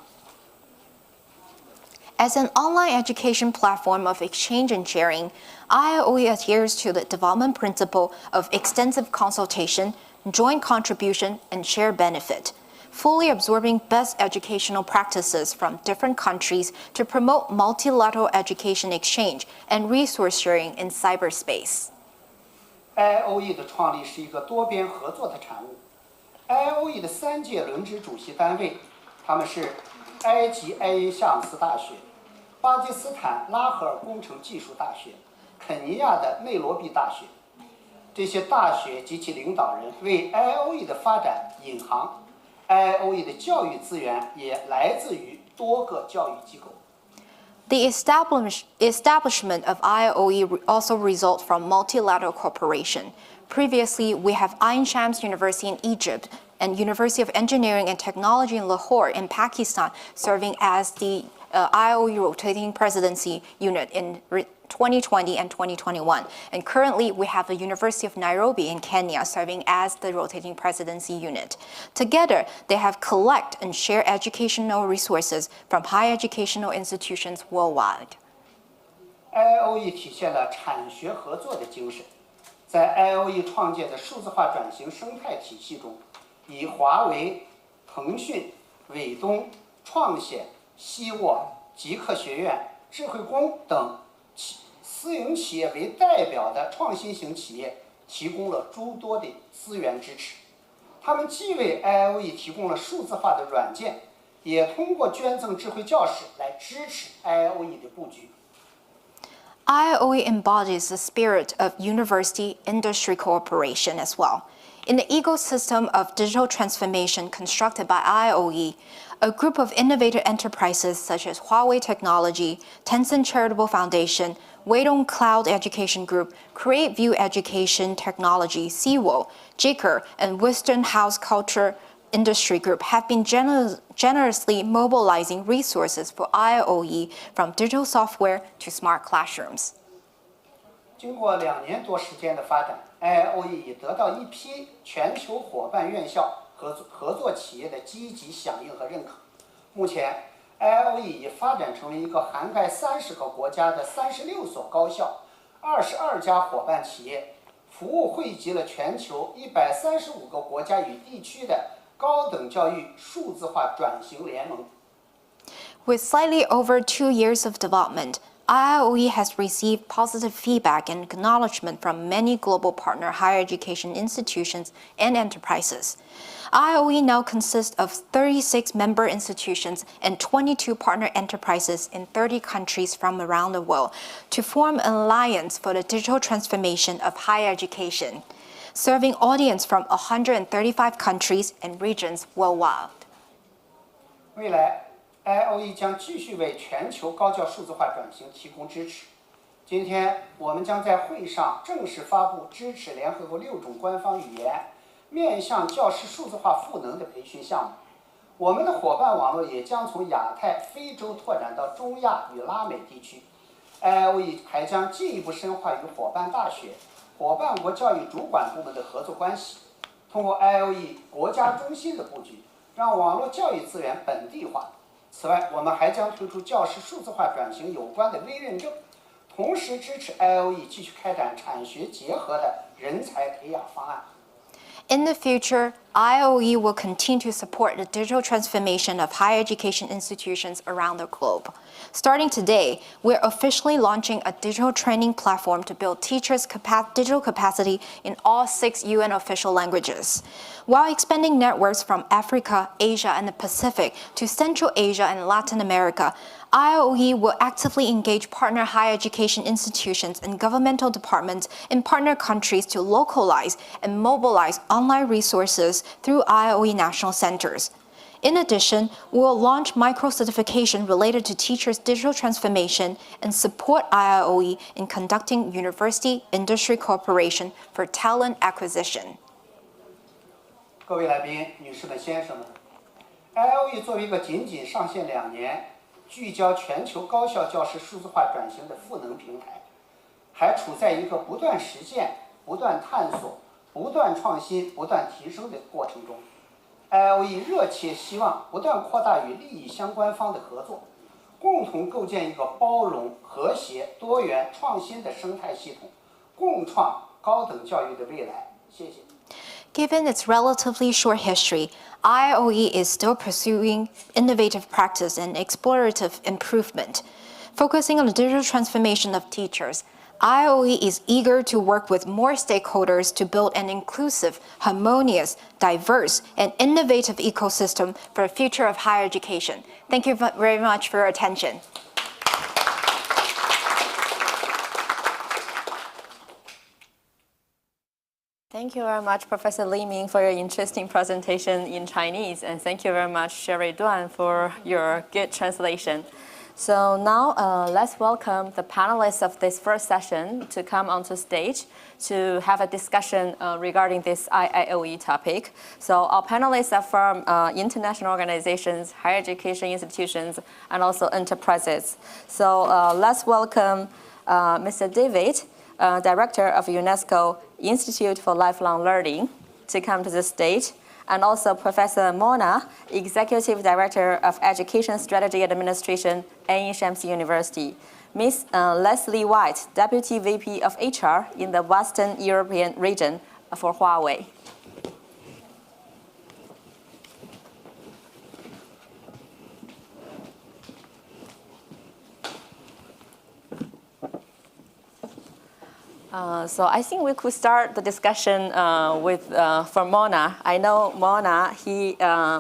Speaker 5: As an online education platform of exchange and sharing, IIOE adheres to the development principle of extensive consultation, joint contribution, and shared benefit, fully absorbing best educational practices from different countries to promote multilateral education exchange and resource sharing in cyberspace.
Speaker 2: IIOE 的创立是一个多边合作的产物。IIOE 的3届轮值主席单位，他们是埃及埃因夏姆斯大学、巴基斯坦拉合尔工程技术大学、肯尼亚的内罗毕大学。这些大学及其领导人为 IIOE 的发展引航。 IIOE 的教育资源也来自于多个教育机构。
Speaker 5: The establishment of IIOE also results from multilateral cooperation. Previously, we have Ain Shams University in Egypt and University of Engineering and Technology in Lahore in Pakistan serving as the IIOE rotating presidency unit in 2020 and 2021. And currently, we have the University of Nairobi in Kenya serving as the rotating presidency unit. Together, they have collect and share educational resources from higher educational institutions worldwide.
Speaker 2: IIOE 体现了产学合作的精神，在 IIOE 创建的数字化转型生态体系中，以华为、腾讯、伟东、创显、希沃、极客学院、智慧工等私营企业为代表的创新型企业提供了诸多的资源支持。他们既为 IIOE 提供了数字化的软件，也通过捐赠智慧教室来支持 IIOE 的布局。
Speaker 5: IIOE embodies the spirit of university-industry cooperation as well. In the ecosystem of digital transformation constructed by IIOE, a group of innovative enterprises such as Huawei Technology, Tencent Charitable Foundation, Weidong Cloud Education Group, Create View Education Technology, CWO, JICR, and Western House Culture Industry Group have been generously mobilizing resources for IIOE from digital software to smart classrooms.
Speaker 2: 经过2年多时间的发展 ，IIOE 已得到一批全球伙伴院校和合作企业的积极响应和认可。目前 ，IIOE 已发展成为一个涵盖30个国家的36所高校、22家伙伴企业，服务汇集了全球135个国家与地区的高等教育数字化转型联盟。
Speaker 5: With slightly over 2 years of development, IIOE has received positive feedback and acknowledgement from many global partner higher education institutions and enterprises. IIOE now consists of 36 member institutions and 22 partner enterprises in 30 countries from around the world to form an alliance for the digital transformation of higher education, serving audience from 135 countries and regions worldwide.
Speaker 2: 未来 IIOE 将继续为全球高教数字化转型提供支持。今天，我们将在会上正式发布支持联合国6种官方语言、面向教师数字化赋能的培训项目。我们的伙伴网络也将从亚太、非洲拓展到中亚与拉美地区。IIOE 还将进一步深化与伙伴大学、伙伴国教育主管部门的合作关系，通过 IIOE 国家中心的布局，让网络教育资源本地化。 此外，我们还将推出教师数字化转型有关的微认证，同时支持 IIOE 继续开展产学结合的人才培养方案。
Speaker 5: In the future, IOE will continue to support the digital transformation of higher education institutions around the globe. Starting today, we're officially launching a digital training platform to build teachers' digital capacity in all 6 UN official languages, while expanding networks from Africa, Asia, and the Pacific to Central Asia and Latin America. IOE will actively engage partner higher education institutions and governmental departments in partner countries to localize and mobilize online resources through IOE national centers. In addition, we will launch micro-certification related to teachers' digital transformation and support IOE in conducting university-industry cooperation for talent acquisition.
Speaker 2: 各位来宾、女士们、先生们 ，IOE 作为一个仅仅上线2年、聚焦全球高校教师数字化转型的赋能平台，还处在一个不断实践、不断探索、不断创新、不断提升的过程中。IOE 热切希望不断扩大与利益相关方的合作，共同构建一个包容、和谐、多元、创新的生态系统，共创高等教育的未来。谢谢。
Speaker 5: Given its relatively short history, IOE is still pursuing innovative practice and explorative improvement. Focusing on the digital transformation of teachers, IOE is eager to work with more stakeholders to build an inclusive, harmonious, diverse, and innovative ecosystem for the future of higher education. Thank you very much for your attention.
Speaker 13: Thank you very much, Professor Li Ming, for your interesting presentation in Chinese, and thank you very much, Sherry Duan, for your good translation. So now let's welcome the panelists of this first session to come onto stage to have a discussion regarding this IIOE topic. So our panelists are from international organizations, higher education institutions, and also enterprises. So let's welcome Mr. David, Director of UNESCO Institute for Lifelong Learning, to come to the stage, and also Professor Mona, Executive Director of Education Strategy Administration, Ain Shamsi University. Ms. Leslie White, Deputy VP of HR in the Western European region for Huawei. So I think we could start the discussion from Mona. I know Mona.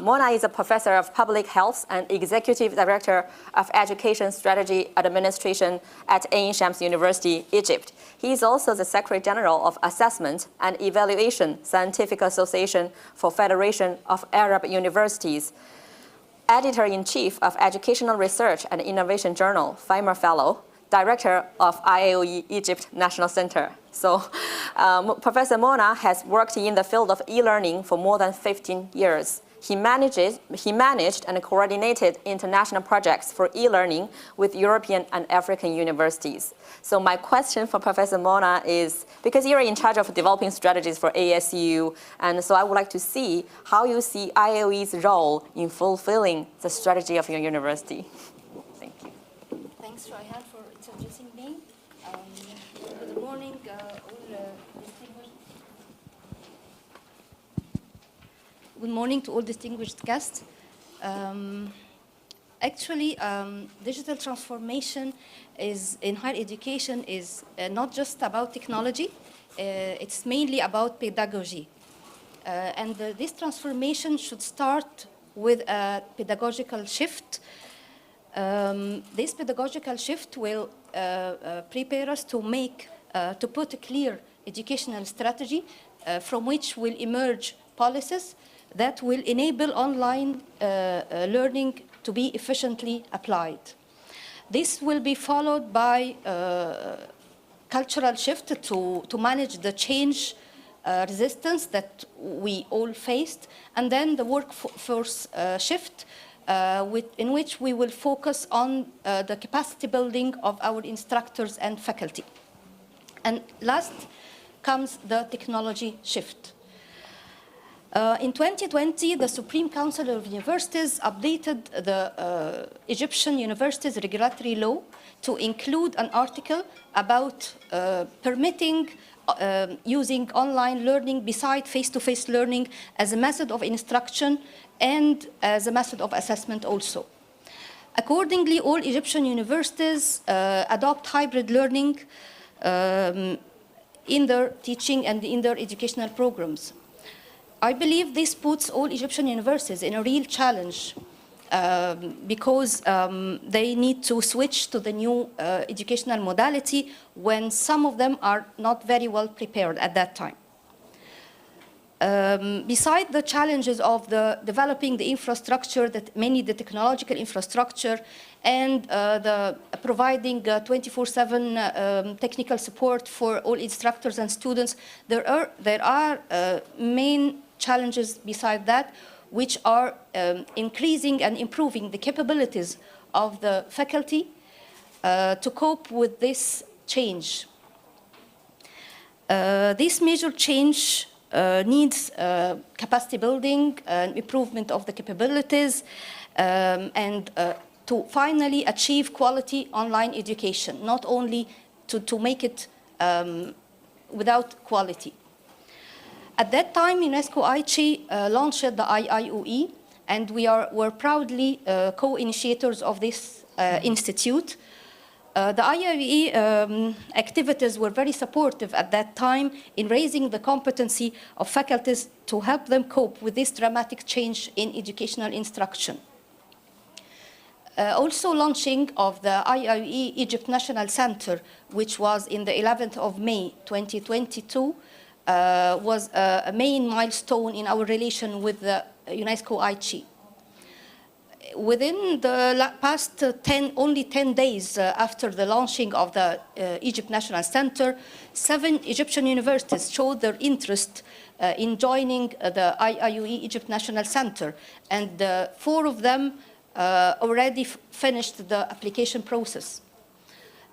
Speaker 13: Mona is a professor of public health and executive director of education strategy administration at Ain Shams University, Egypt. He is also the Secretary General of Assessment and Evaluation Scientific Association for Federation of Arab Universities, Editor-in-Chief of Educational Research and Innovation Journal, FIMER Fellow, Director of IAOE Egypt National Center. So Professor Mona has worked in the field of e-learning for more than 15 years. He managed and coordinated international projects for e-learning with European and African universities. So my question for Professor Mona is, because you're in charge of developing strategies for ASU, and so I would like to see how you see IAOE's role in fulfilling the strategy of your university. Thank you.
Speaker 15: Thanks, Raihan, for introducing me. Good morning, Good morning to all distinguished guests. Actually, digital transformation in higher education is not just about technology. It's mainly about pedagogy. And this transformation should start with a pedagogical shift. This pedagogical shift will prepare us to put a clear educational strategy from which will emerge policies that will enable online learning to be efficiently applied. This will be followed by cultural shift to manage the change resistance that we all faced, and then the workforce shift in which we will focus on the capacity building of our instructors and faculty. And last comes the technology shift. In 2020, the Supreme Council of Universities updated the Egyptian universities regulatory law to include an article about permitting using online learning beside face-to-face learning as a method of instruction and as a method of assessment also. Accordingly, all Egyptian universities adopt hybrid learning in their teaching and in their educational programs. I believe this puts all Egyptian universities in a real challenge because they need to switch to the new educational modality when some of them are not very well prepared at that time. Beside the challenges of developing the infrastructure, mainly the technological infrastructure, and the providing 24/7 technical support for all instructors and students, there are main challenges beside that, which are increasing and improving the capabilities of the faculty to cope with this change. This major change needs capacity building, improvement of the capabilities, and to finally achieve quality online education, not only to make it without quality. At that time, Unesco ICHEI launched the IIOE, and were proudly co-initiators of this institute. The IIOE activities were very supportive at that time in raising the competency of faculties to help them cope with this dramatic change in educational instruction. Also launching of the IIOE Egypt National Center, which was in the 11th of May 2022, was a main milestone in our relation with the Unesco ICHEI. Within the past only 10 days after the launching of the Egypt National Center, 7 Egyptian universities showed their interest in joining the IIOE Egypt National Center, and 4 of them already finished the application process.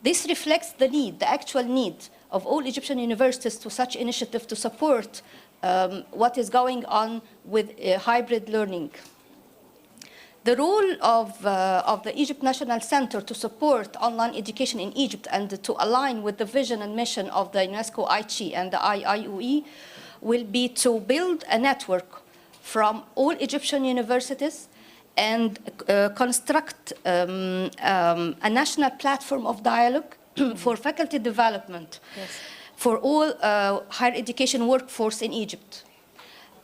Speaker 15: This reflects the need, the actual need of all Egyptian universities to such initiative to support what is going on with hybrid learning. The role of the Egypt National Center to support online education in Egypt and to align with the vision and mission of the Unesco ICHEI and the IIOE will be to build a network from all Egyptian universities and construct a national platform of dialogue for faculty development for all higher education workforce in Egypt.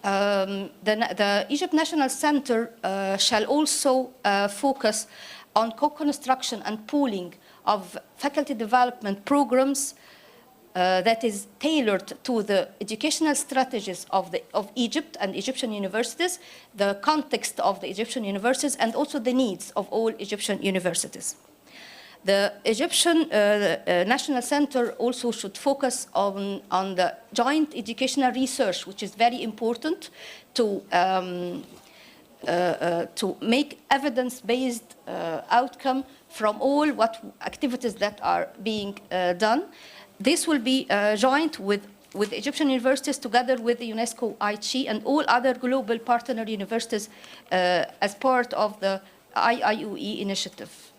Speaker 15: The Egypt National Center shall also focus on co-construction and pooling of faculty development programs that is tailored to the educational strategies of Egypt and Egyptian universities, the context of the Egyptian universities, and also the needs of all Egyptian universities. The Egyptian National Center also should focus on the joint educational research, which is very important to make evidence-based outcome from all activities that are being done. This will be joint with Egyptian universities together with the UNESCO ICHEI and all other global partner universities as part of the IIOE initiative.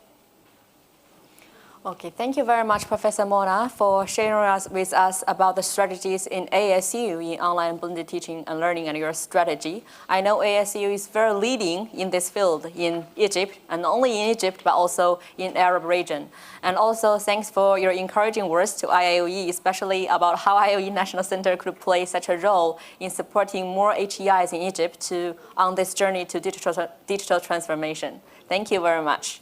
Speaker 13: Okay, thank you very much, Professor Mona, for sharing with us about the strategies in ASU in online blended teaching and learning and your strategy. I know ASU is very leading in this field in Egypt, and not only in Egypt, but also in Arab region. And also, thanks for your encouraging words to IIOE, especially about how IIOE National Center could play such a role in supporting more HEIs in Egypt on this journey to digital transformation. Thank you very much.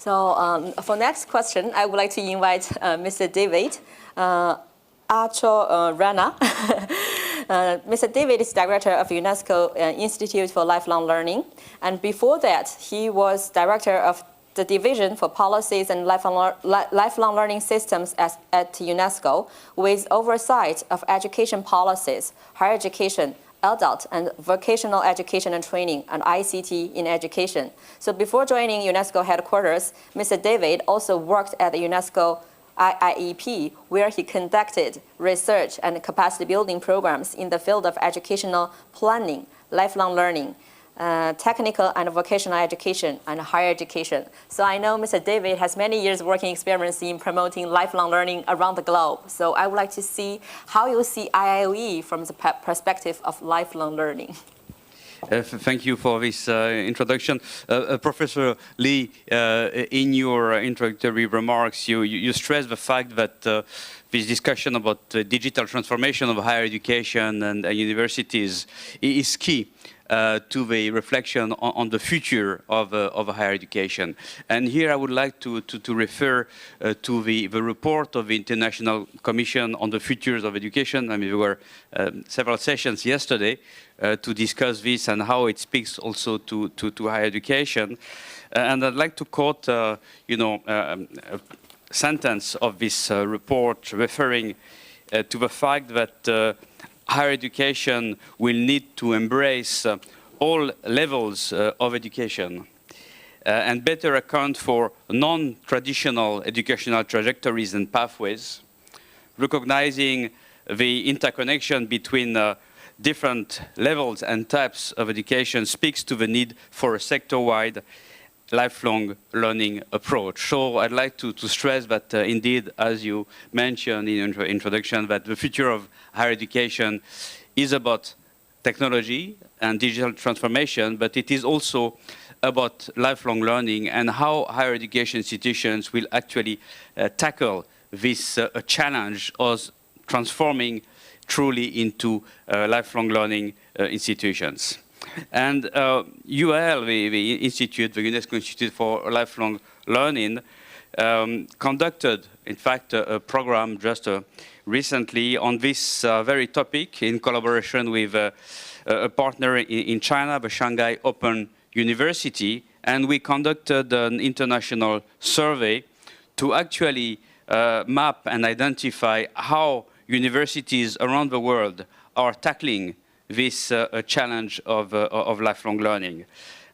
Speaker 13: So for next question, I would like to invite Mr. David Rana. Mr. David is director of UNESCO Institute for Lifelong Learning. And before that, he was director of the Division for Policies and Lifelong Learning Systems at UNESCO, with oversight of education policies, higher education, adult and vocational education and training, and ICT in education. So before joining UNESCO headquarters, Mr. David also worked at the UNESCO IIEP, where he conducted research and capacity building programs in the field of educational planning, lifelong learning, technical and vocational education, and higher education. So I know Mr. David has many years working experience in promoting lifelong learning around the globe. So I would like to see how you see IIoE from the perspective of lifelong learning.
Speaker 16: Thank you for this introduction. Professor Lee, in your introductory remarks, you stressed the fact that this discussion about digital transformation of higher education and universities is key to the reflection on the future of higher education. And here I would like to refer to the report of the International Commission on the Futures of Education. I mean, there were several sessions yesterday to discuss this and how it speaks also to higher education. And I'd like to quote, a sentence of this report referring to the fact that higher education will need to embrace all levels of education and better account for non-traditional educational trajectories and pathways, recognizing the interconnection between different levels and types of education speaks to the need for a sector-wide lifelong learning approach. So I'd like to stress that indeed, as you mentioned in your introduction, that the future of higher education is about technology and digital transformation, but it is also about lifelong learning and how higher education institutions will actually tackle this challenge of transforming truly into lifelong learning institutions. And UL, the institute, the UNESCO Institute for Lifelong Learning, conducted, in fact, a program just recently on this very topic in collaboration with a partner in China, the Shanghai Open University, and we conducted an international survey to actually map and identify how universities around the world are tackling this challenge of lifelong learning.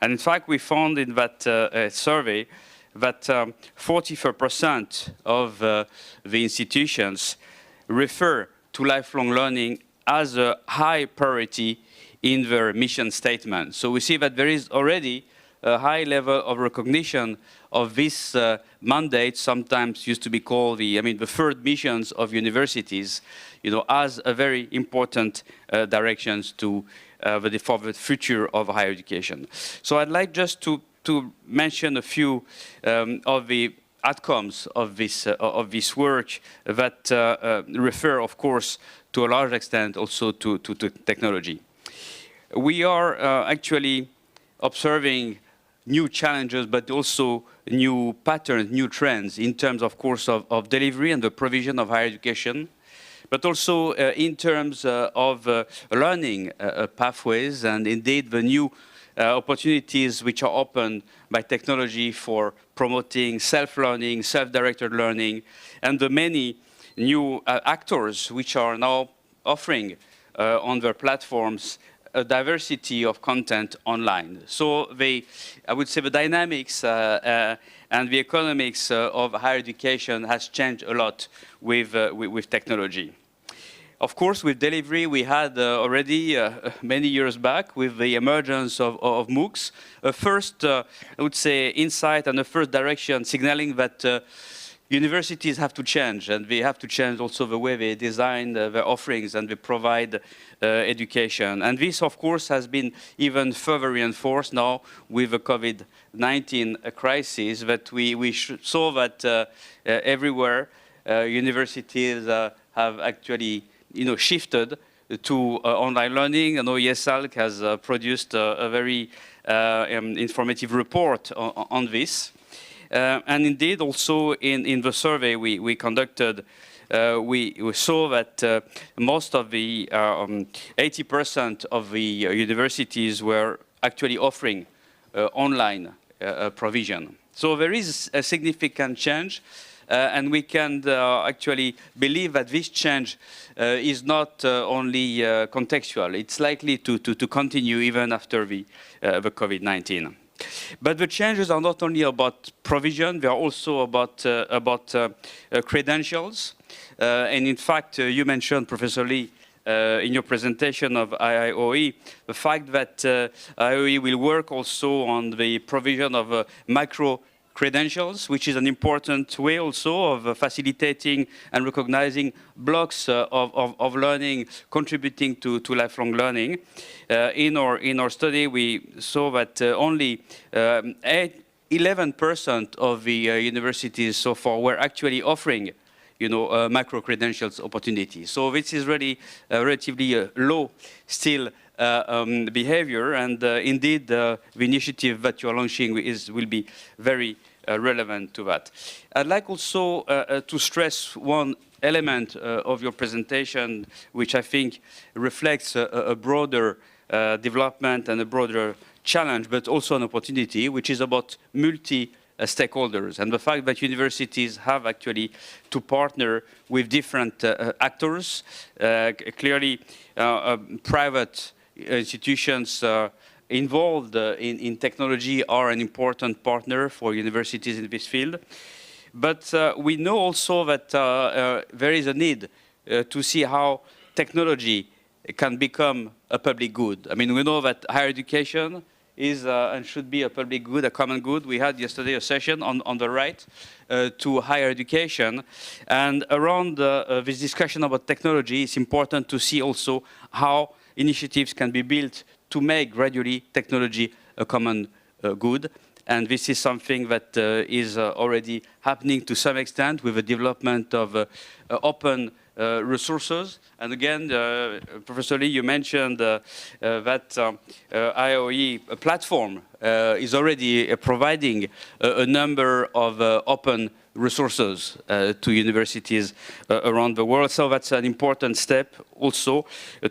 Speaker 16: And in fact, we found in that survey that 44% of the institutions refer to lifelong learning as a high priority in their mission statement. So we see that there is already a high level of recognition of this mandate, sometimes used to be called the third missions of universities, as a very important directions for the future of higher education. So I'd like just to mention a few of the outcomes of this work that refer, of course, to a large extent also to technology. We are actually observing new challenges, but also new patterns, new trends in terms, of course, of delivery and the provision of higher education, but also in terms of learning pathways and indeed the new opportunities which are opened by technology for promoting self-learning, self-directed learning, and the many new actors which are now offering on their platforms a diversity of content online. So I would say the dynamics and the economics of higher education has changed a lot with technology. Of course, with delivery, we had already many years back with the emergence of MOOCs, a first, I would say, insight and a first direction signaling that universities have to change, and they have to change also the way they design their offerings and they provide education. And this, of course, has been even further reinforced now with the COVID-19 crisis, that we saw that everywhere universities have actually shifted to online learning. I know ICHEI has produced a very informative report on this. And indeed, also in the survey we conducted, we saw that most of the 80% of the universities were actually offering online provision. So there is a significant change, and we can actually believe that this change is not only contextual. It's likely to continue even after the COVID-19. But the changes are not only about provision, they are also about credentials. And in fact, you mentioned, Professor Lee, in your presentation of IIOE, the fact that IIOE will work also on the provision of micro credentials, which is an important way also of facilitating and recognizing blocks of learning, contributing to lifelong learning. In our study, we saw that only 11% of the universities so far were actually offering, micro-credentials opportunities. So this is really relatively low still behavior, and indeed the initiative that you're launching will be very relevant to that. I'd like also to stress one element of your presentation, which I think reflects a broader development and a broader challenge, but also an opportunity, which is about multi-stakeholders, and the fact that universities have actually to partner with different actors. Clearly, private institutions involved in technology are an important partner for universities in this field. But we know also that there is a need to see how technology can become a public good. I mean, we know that higher education is and should be a public good, a common good. We had yesterday a session on the right to higher education. And around this discussion about technology, it's important to see also how initiatives can be built to make gradually technology a common good. And this is something that is already happening to some extent with the development of open resources. And again, Professor Lee, you mentioned that IIOE platform is already providing a number of open resources to universities around the world. So that's an important step also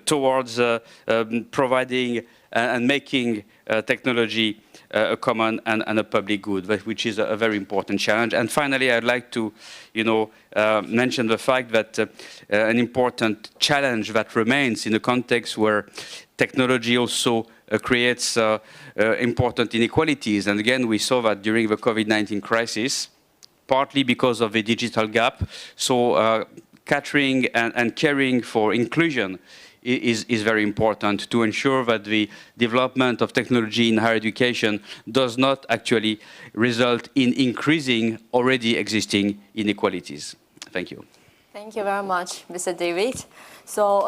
Speaker 16: towards providing and making technology a common and a public good, which is a very important challenge. And finally, I'd like to, mention the fact that an important challenge that remains in a context where technology also creates important inequalities. And again, we saw that during the COVID-19 crisis, partly because of the digital gap. So catering and caring for inclusion is very important to ensure that the development of technology in higher education does not actually result in increasing already existing inequalities. Thank you.
Speaker 13: Thank you very much, Mr. David. So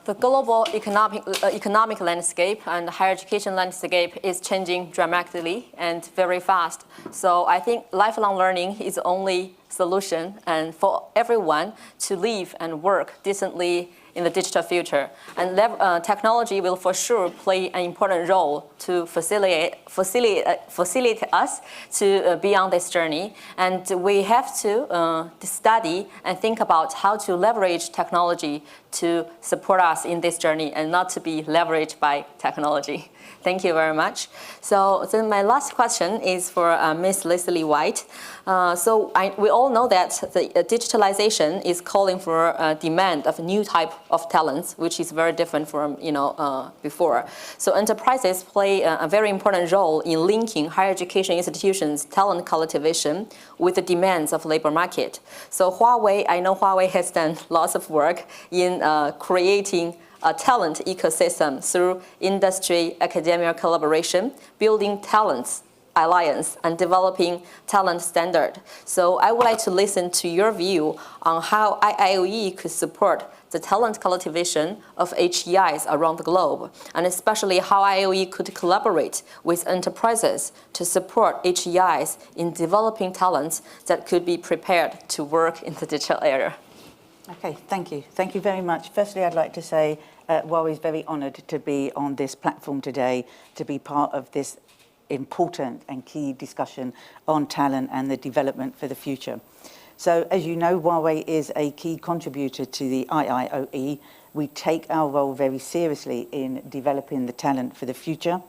Speaker 13: the global economic landscape and higher education landscape is changing dramatically and very fast. So I think lifelong learning is the only solution and for everyone to live and work decently in the digital future. And technology will for sure play an important role to facilitate us to be on this journey. And we have to study and think about how to leverage technology to support us in this journey and not to be leveraged by technology. Thank you very much. So then my last question is for Ms. Leslie White. We all know that the digitalization is calling for a demand of a new type of talents, which is very different from before. So enterprises play a very important role in linking higher education institutions' talent cultivation with the demands of labor market. So I know Huawei has done lots of work in creating a talent ecosystem through industry academia collaboration, building talents alliance, and developing talent standard. So I would like to listen to your view on how IIOE could support the talent cultivation of HEIs around the globe, and especially how IIOE could collaborate with enterprises to support HEIs in developing talents that could be prepared to work in the digital era.
Speaker 17: Okay, thank you. Thank you very much. Firstly, I'd like to say Huawei is very honoured to be on this platform today, to be part of this important and key discussion on talent and the development for the future. So, as you know, Huawei is a key contributor to the IIOE. We take our role very seriously in developing the talent for the future.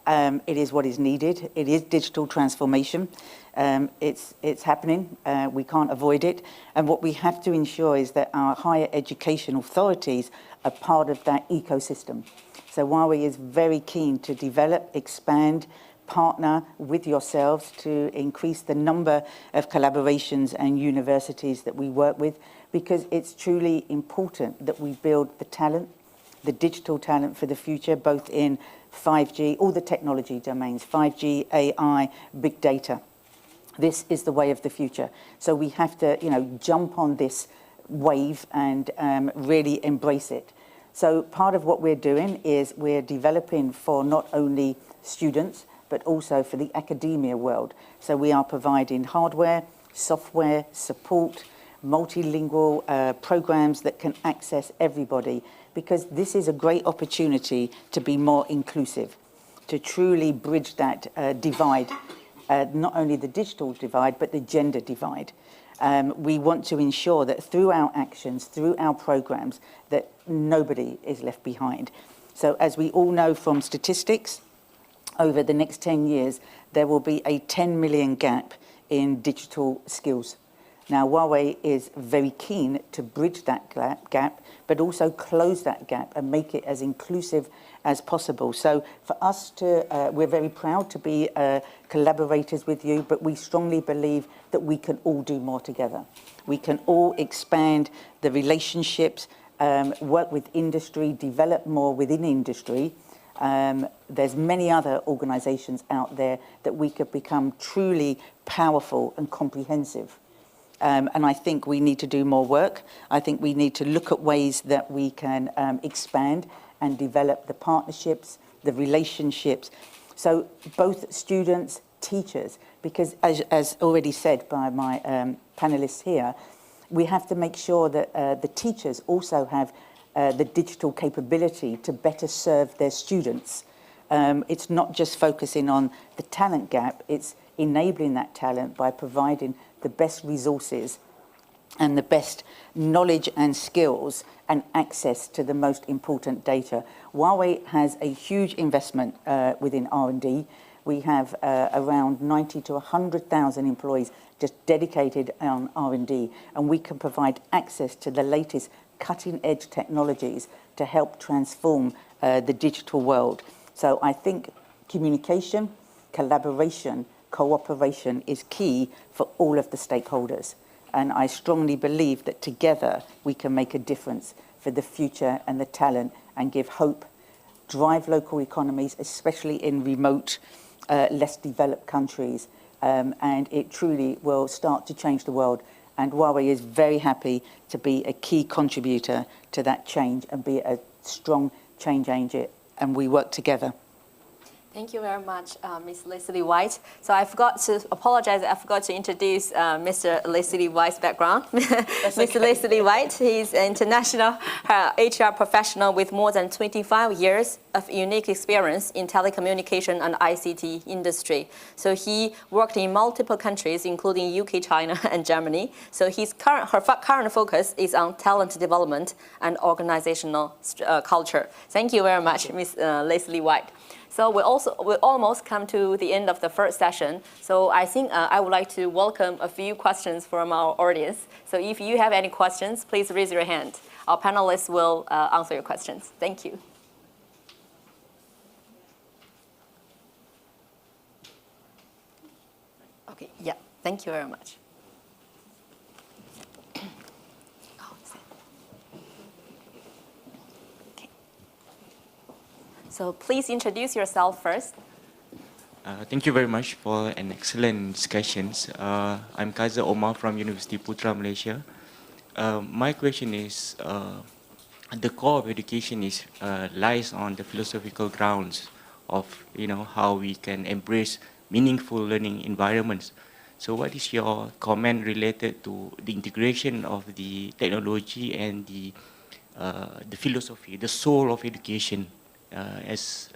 Speaker 17: It is what is needed. It is digital transformation. It's happening. We can't avoid it. And what we have to ensure is that our higher education authorities are part of that ecosystem. So Huawei is very keen to develop, expand, partner with yourselves to increase the number of collaborations and universities that we work with, because it's truly important that we build the talent, the digital talent for the future, both in 5G, all the technology domains, 5G, AI, big data. This is the way of the future. So we have to, jump on this wave and really embrace it. So part of what we're doing is we're developing for not only students, but also for the academia world. So we are providing hardware, software, support, multilingual programs that can access everybody, because this is a great opportunity to be more inclusive, to truly bridge that divide, not only the digital divide, but the gender divide. We want to ensure that through our actions, through our programs, that nobody is left behind. So as we all know from statistics, over the next 10 years, there will be a 10 million gap in digital skills. Now, Huawei is very keen to bridge that gap, but also close that gap and make it as inclusive as possible. So for us we're very proud to be collaborators with you, but we strongly believe that we can all do more together. We can all expand the relationships, work with industry, develop more within industry. There's many other organizations out there that we could become truly powerful and comprehensive. And I think we need to do more work. I think we need to look at ways that we can expand and develop the partnerships, the relationships. So both students, teachers, because as already said by my panelists here, we have to make sure that the teachers also have the digital capability to better serve their students. It's not just focusing on the talent gap, it's enabling that talent by providing the best resources and the best knowledge and skills and access to the most important data. Huawei has a huge investment within R&D. We have around 90 to 100,000 employees just dedicated on R&D, and we can provide access to the latest cutting-edge technologies to help transform the digital world. So I think communication, collaboration, cooperation is key for all of the stakeholders. And I strongly believe that together we can make a difference for the future and the talent and give hope, drive local economies, especially in remote, less developed countries. And it truly will start to change the world. And Huawei is very happy to be a key contributor to that change and be a strong change agent. And we work together.
Speaker 13: Thank you very much, Ms. Leslie White. So I forgot to apologize. I forgot to introduce Mr. Leslie White's background. Mr. Leslie White, he's an international HR professional with more than 25 years of unique experience in telecommunication and ICT industry. So he worked in multiple countries, including UK, China, and Germany. So her current focus is on talent development and organizational culture. Thank you very much, Ms. Leslie White. So we almost come to the end of the first session. So I think I would like to welcome a few questions from our audience. So if you have any questions, please raise your hand. Our panelists will answer your questions. Thank you. Okay, yeah, thank you very much. So please introduce yourself first.
Speaker 18: Thank you very much for an excellent discussions. I'm Kaiser Omar from University Putra, Malaysia. My question is, the core of education is lies on the philosophical grounds of how we can embrace meaningful learning environments. So what is your comment related to the integration of the technology and the philosophy, the soul of education? As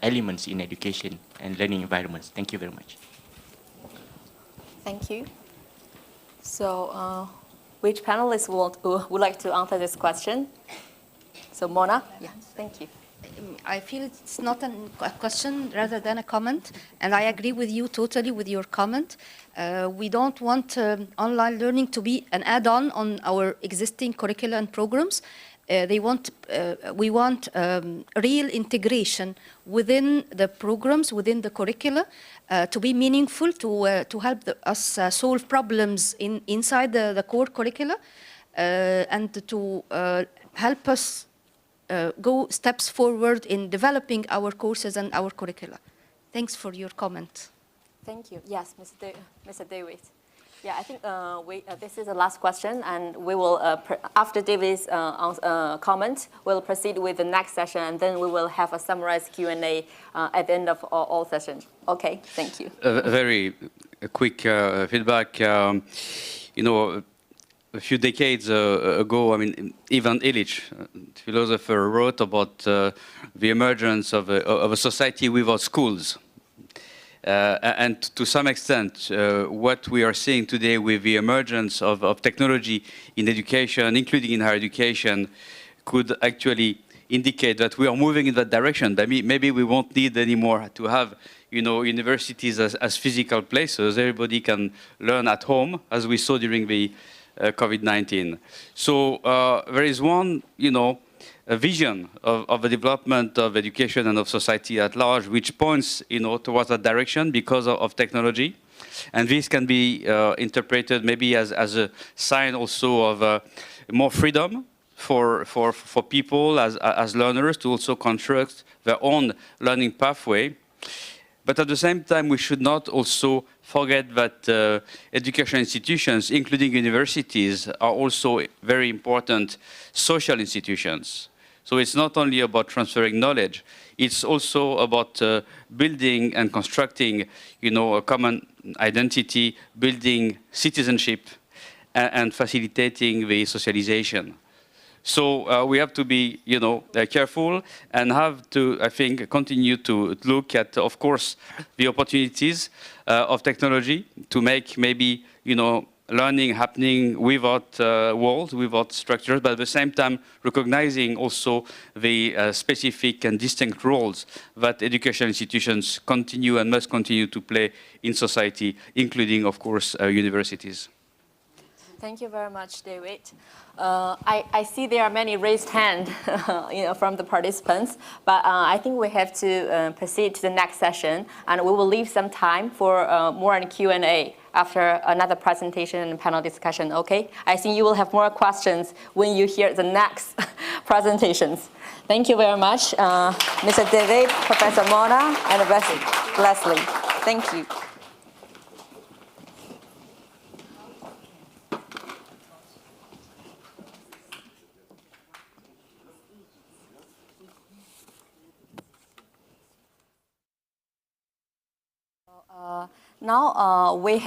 Speaker 18: elements in education and learning environments. Thank you very much.
Speaker 13: Thank you. So which panelists would like to answer this question? So Mona? Yeah, thank you.
Speaker 15: I feel it's not a question rather than a comment, and I agree with you totally with your comment. We don't want online learning to be an add-on on our existing curricula and programs. we want real integration within the programs, within the curricula, to be meaningful, to help us solve problems inside the core curricula, and to help us go steps forward in developing our courses and our curricula. Thanks for your comment.
Speaker 13: Thank you. Yes, Mr. David. Yeah, I think this is the last question, and we will, after David's comment, we'll proceed with the next session, and then we will have a summarized Q&A at the end of all sessions. Okay, thank you.
Speaker 16: Very quick feedback. You know, a few decades ago, I mean, Ivan Illich, philosopher, wrote about the emergence of a society without schools. And to some extent, what we are seeing today with the emergence of technology in education, including in higher education, could actually indicate that we are moving in that direction. Maybe we won't need anymore to have, you know, universities as physical places. Everybody can learn at home, as we saw during the COVID-19. So there is one, you know, a vision of the development of education and of society at large, which points, you know, towards that direction because of technology. And this can be interpreted maybe as a sign also of more freedom for people as learners to also construct their own learning pathway. But at the same time, we should not also forget that education institutions, including universities, are also very important social institutions. So it's not only about transferring knowledge, it's also about building and constructing, you know, a common identity, building citizenship, and facilitating the socialization. So we have to be, you know, careful and have to, I think, continue to look at, of course, the opportunities of technology to make maybe, you know, learning happening without walls, without structures, but at the same time recognizing also the specific and distinct roles that education institutions continue and must continue to play in society, including, of course, universities.
Speaker 13: Thank you very much, David. I see there are many raised hands you know, from the participants, but I think we have to proceed to the next session, and we will leave some time for more Q&A after another presentation and panel discussion, okay? I think you will have more questions when you hear the next presentations. Thank you very much, Mr. David, Professor Mona, and Leslie. Thank you. Now we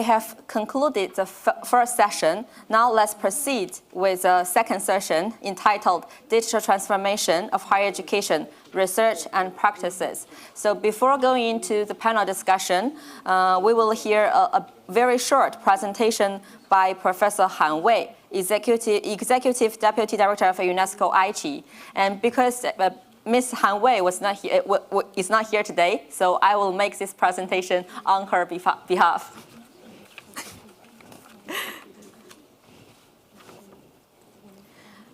Speaker 13: have concluded the first session. Now let's proceed with the second session entitled Digital Transformation of Higher Education, Research and Practices. So before going into the panel discussion, we will hear a very short presentation by Professor Han Wei, Executive Deputy Director of UNESCO ICHEI. And because Ms. Han Wei is not here today, so I will make this presentation on her behalf.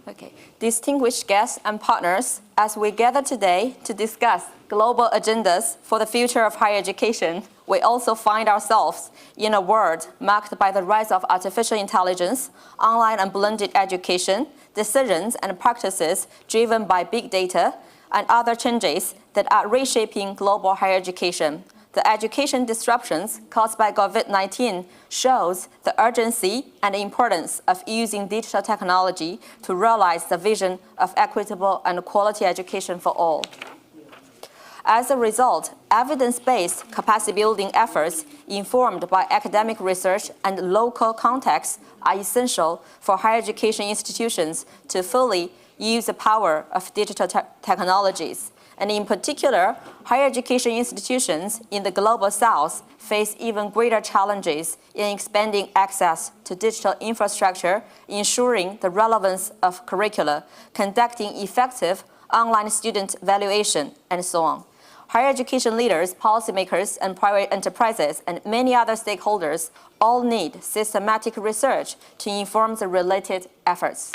Speaker 13: Okay, distinguished guests and partners, as we gather today to discuss global agendas for the future of higher education, we also find ourselves in a world marked by the rise of artificial intelligence, online and blended education, decisions and practices driven by big data, and other changes that are reshaping global higher education. The education disruptions caused by COVID-19 shows the urgency and importance of using digital technology to realize the vision of equitable and quality education for all. As a result, evidence-based capacity-building efforts informed by academic research and local context are essential for higher education institutions to fully use the power of digital technologies. And in particular, higher education institutions in the global south face even greater challenges in expanding access to digital infrastructure, ensuring the relevance of curricula, conducting effective online student evaluation, and so on. Higher education leaders, policymakers, and private enterprises, and many other stakeholders all need systematic research to inform the related efforts.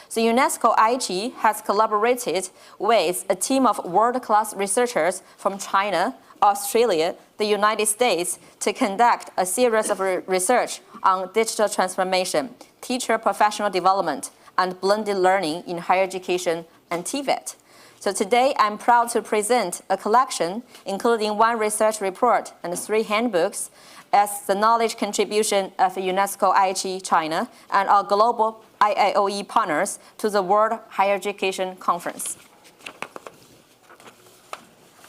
Speaker 13: So UNESCO ICHEI has collaborated with a team of world-class researchers from China, Australia, the United States to conduct a series of research on digital transformation, teacher professional development, and blended learning in higher education and TVET. So today, I'm proud to present a collection, including 1 research report and 3 handbooks, as the knowledge contribution of UNESCO ICHEI China and our global IIOE partners to the World Higher Education Conference.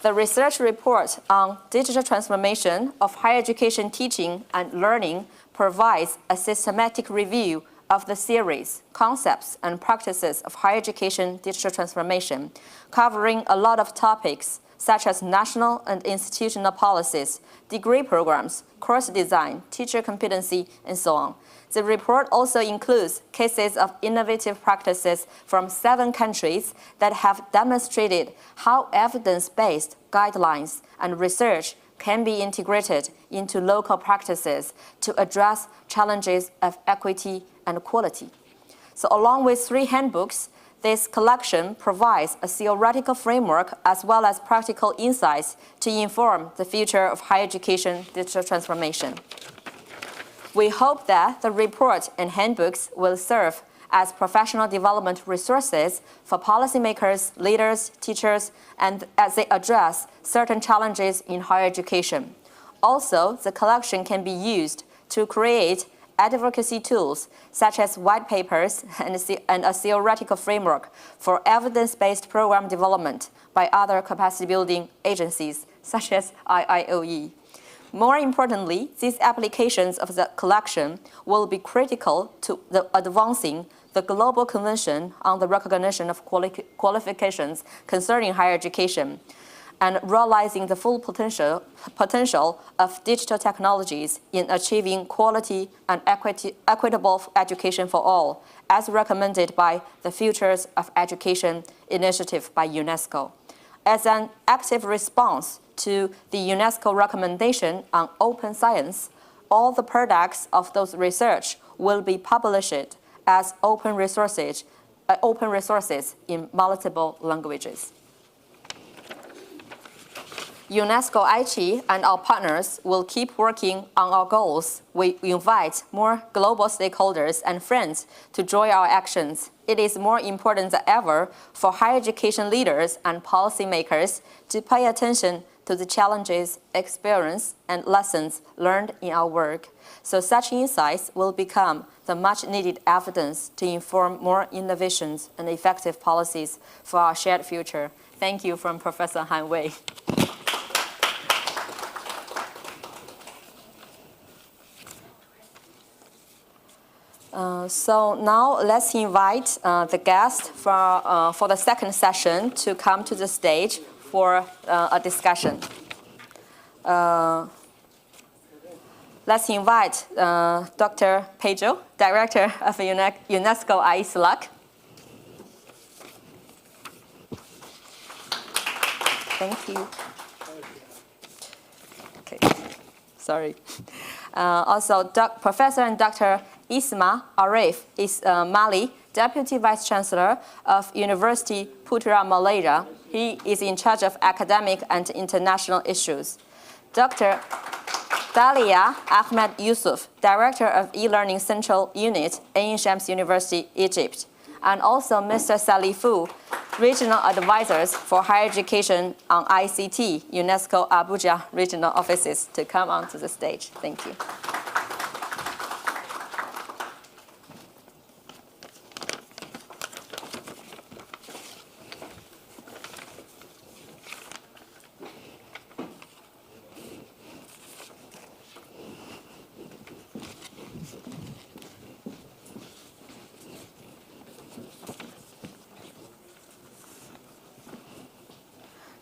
Speaker 13: The research report on digital transformation of higher education teaching and learning provides a systematic review of the theories, concepts, and practices of higher education digital transformation, covering a lot of topics such as national and institutional policies, degree programs, course design, teacher competency, and so on. The report also includes cases of innovative practices from 7 countries that have demonstrated how evidence-based guidelines and research can be integrated into local practices to address challenges of equity and quality. So along with 3 handbooks, this collection provides a theoretical framework as well as practical insights to inform the future of higher education digital transformation. We hope that the report and handbooks will serve as professional development resources for policymakers, leaders, teachers, and as they address certain challenges in higher education. Also, the collection can be used to create advocacy tools such as white papers and a theoretical framework for evidence-based program development by other capacity-building agencies such as IIOE. More importantly, these applications of the collection will be critical to advancing the Global Convention on the Recognition of Qualifications Concerning Higher Education and realizing the full potential of digital technologies in achieving quality and equitable education for all, as recommended by the Futures of Education initiative by UNESCO. As an active response to the UNESCO recommendation on open science, all the products of those research will be published as open resources in multiple languages. UNESCO ICHEI and our partners will keep working on our goals. We invite more global stakeholders and friends to join our actions. It is more important than ever for higher education leaders and policymakers to pay attention to the challenges, experience, and lessons learned in our work. So such insights will become the much-needed evidence to inform more innovations and effective policies for our shared future. Thank you from Professor Han Wei. So now let's invite the guest for the second session to come to the stage for a discussion. Let's invite Dr. Pedro, Director of UNESCO ICHEI. Thank you. Okay, sorry. Also, Professor and Dr. Isma Arif is Mali, Deputy Vice Chancellor of University Putra, Malaysia. He is in charge of academic and international issues. Dr. Dalia Ahmed Yusuf, Director of E-Learning Central Unit, Ain Shams University, Egypt. And also Mr. Salifu, Regional Advisors for Higher Education on ICT, UNESCO Abuja Regional Offices, to come onto the stage. Thank you.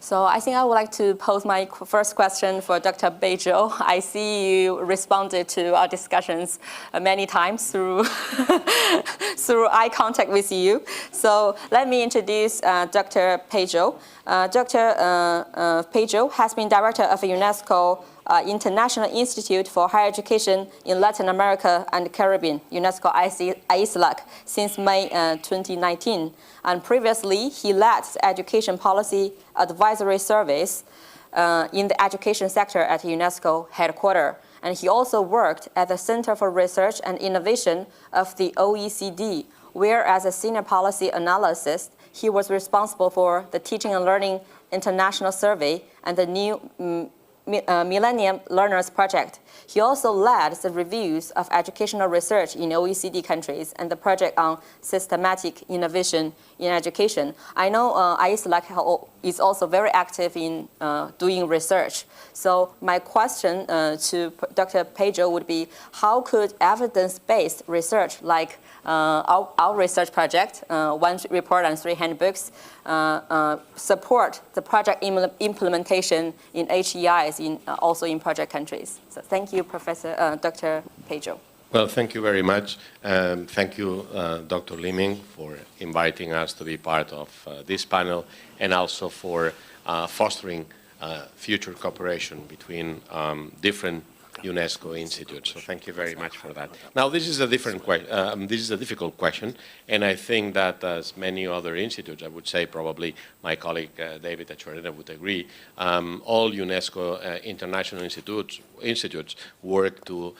Speaker 13: So I think I would like to pose my first question for Dr. Beizhou. I see you responded to our discussions many times through, through eye contact with you. So let me introduce Dr. Beizhou. Dr. Beizhou has been director of UNESCO International Institute for Higher Education in Latin America and the Caribbean, UNESCO ICHEI, since May 2019. And previously, he led the Education Policy Advisory Service in the education sector at UNESCO headquarters. And he also worked at the Center for Research and Innovation of the OECD, where as a senior policy analyst, he was responsible for the Teaching and Learning International Survey and the new Millennium Learners Project. He also led the reviews of educational research in OECD countries and the project on systematic innovation in education. I know ICHEI is also very active in doing research. So my question to Dr. Beizhou would be, how could evidence-based research like our research project, 1 report and 3 handbooks, support the project implementation in HEIs, also in project countries? So thank you, Dr. Beizhou.
Speaker 10: Well, thank you very much. Thank you, Dr. Liming, for inviting us to be part of this panel and also for fostering future cooperation between different UNESCO institutes. So thank you very much for that. Now, this is a difficult question, and I think that as many other institutes, I would say probably my colleague David Achorena would agree, all UNESCO international institutes work to,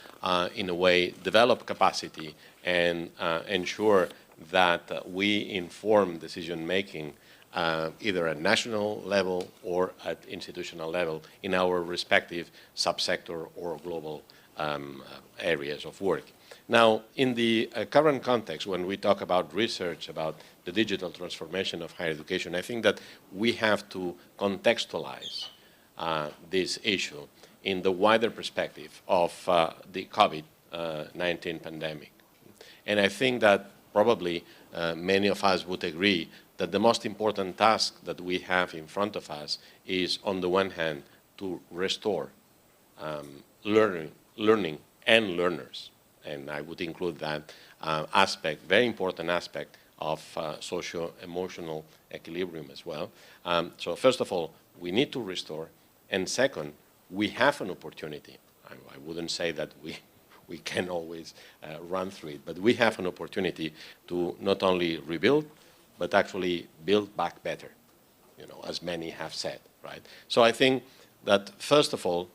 Speaker 10: in a way, develop capacity and ensure that we inform decision-making either at national level or at institutional level in our respective subsector or global areas of work. Now, in the current context, when we talk about research, about the digital transformation of higher education, I think that we have to contextualize this issue in the wider perspective of the COVID-19 pandemic. And I think that probably many of us would agree that the most important task that we have in front of us is, on the one hand, to restore learning and learners. And I would include that aspect, very important aspect of socio-emotional equilibrium as well. So first of all, we need to restore. And second, we have an opportunity. I wouldn't say that we can always run through it, but we have an opportunity to not only rebuild, but actually build back better, as many have said, right? So I think that, first of all,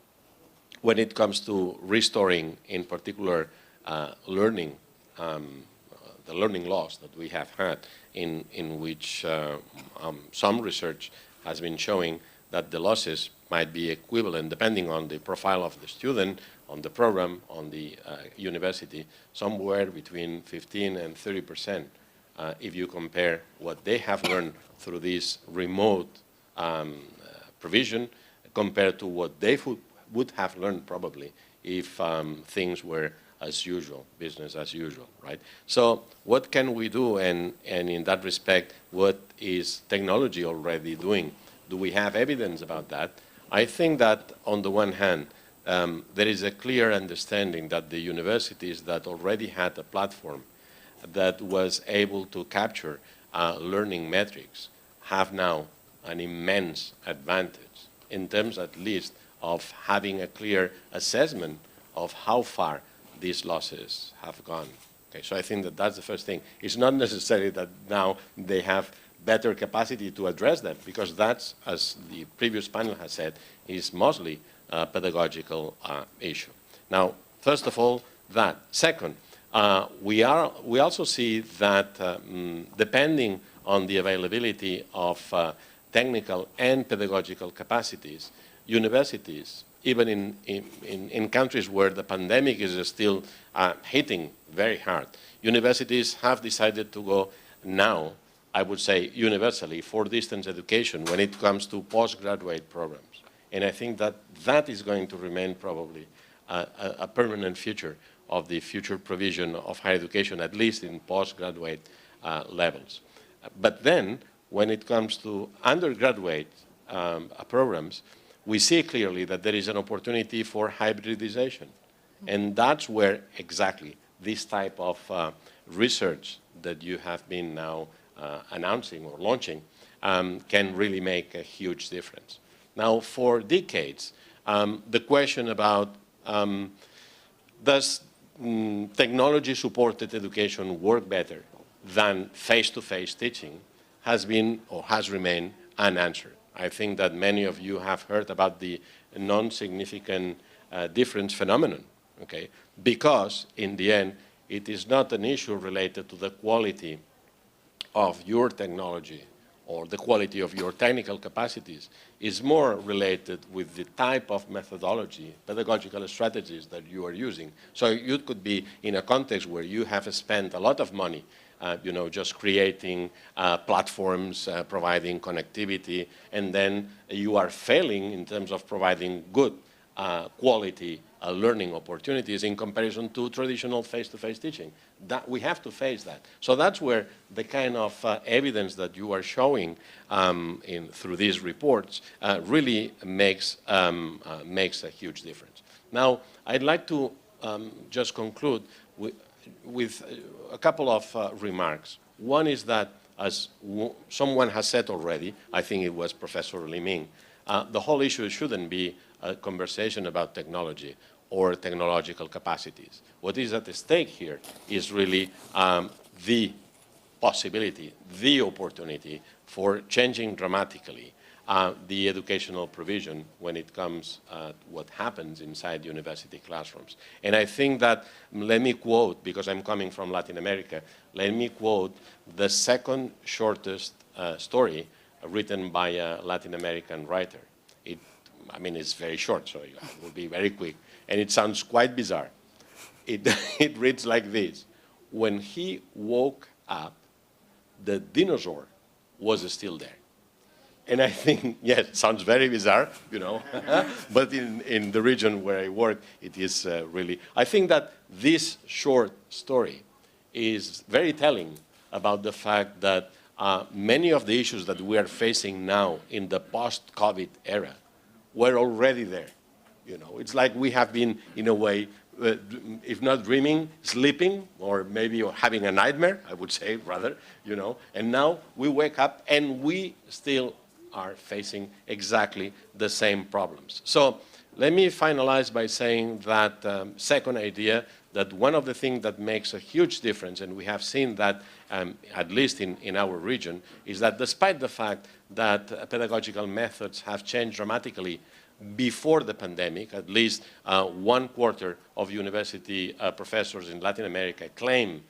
Speaker 10: when it comes to restoring, in particular, learning, the learning loss that we have had, in which some research has been showing that the losses might be equivalent, depending on the profile of the student, on the program, on the university, somewhere between 15 and 30%. If you compare what they have learned through this remote provision compared to what they would have learned probably if things were as usual, business as usual, right? So what can we do, and in that respect, what is technology already doing? Do we have evidence about that? I think that on the one hand, there is a clear understanding that the universities that already had a platform that was able to capture learning metrics have now an immense advantage in terms at least of having a clear assessment of how far these losses have gone. Okay, so I think that that's the first thing. It's not necessary that now they have better capacity to address them, because that's, as the previous panel has said, is mostly a pedagogical issue. Now, first of all, that. Second, we also see that depending on the availability of technical and pedagogical capacities, universities, even in countries where the pandemic is still hitting very hard, universities have decided to go now, I would say universally, for distance education when it comes to postgraduate programs. And I think that that is going to remain probably a permanent feature of the future provision of higher education, at least in postgraduate levels. But then, when it comes to undergraduate programs, we see clearly that there is an opportunity for hybridization. And that's where exactly this type of research that you have been now announcing or launching can really make a huge difference. Now, for decades, the question about does technology-supported education work better than face-to-face teaching has been or has remained unanswered. I think that many of you have heard about the non-significant difference phenomenon, okay? Because in the end, it is not an issue related to the quality of your technology or the quality of your technical capacities. It's more related with the type of methodology, pedagogical strategies that you are using. So you could be in a context where you have spent a lot of money just creating platforms, providing connectivity, and then you are failing in terms of providing good quality learning opportunities in comparison to traditional face-to-face teaching. That we have to face that. So that's where the kind of evidence that you are showing through these reports really makes a huge difference. Now, I'd like to just conclude with a couple of remarks. One is that, as someone has said already, I think it was Professor Li Ming, the whole issue shouldn't be a conversation about technology or technological capacities. What is at stake here is really the possibility, the opportunity for changing dramatically the educational provision when it comes to what happens inside university classrooms. And I think that, let me quote, because I'm coming from Latin America, let me quote the second shortest story written by a Latin American writer. It's very short, so it will be very quick. And it sounds quite bizarre. It reads like this. When he woke up, the dinosaur was still there. And I think, yes, it sounds very bizarre, but in the region where I work, it is really. I think that this short story is very telling about the fact that many of the issues that we are facing now in the post-COVID era were already there. It's like we have been, in a way, if not dreaming, sleeping, or maybe having a nightmare, I would say, rather, And now we wake up and we still are facing exactly the same problems. So let me finalize by saying that second idea, that one of the things that makes a huge difference, and we have seen that at least in our region, is that despite the fact that pedagogical methods have changed dramatically before the pandemic, at least 1/4 of university professors in Latin America claim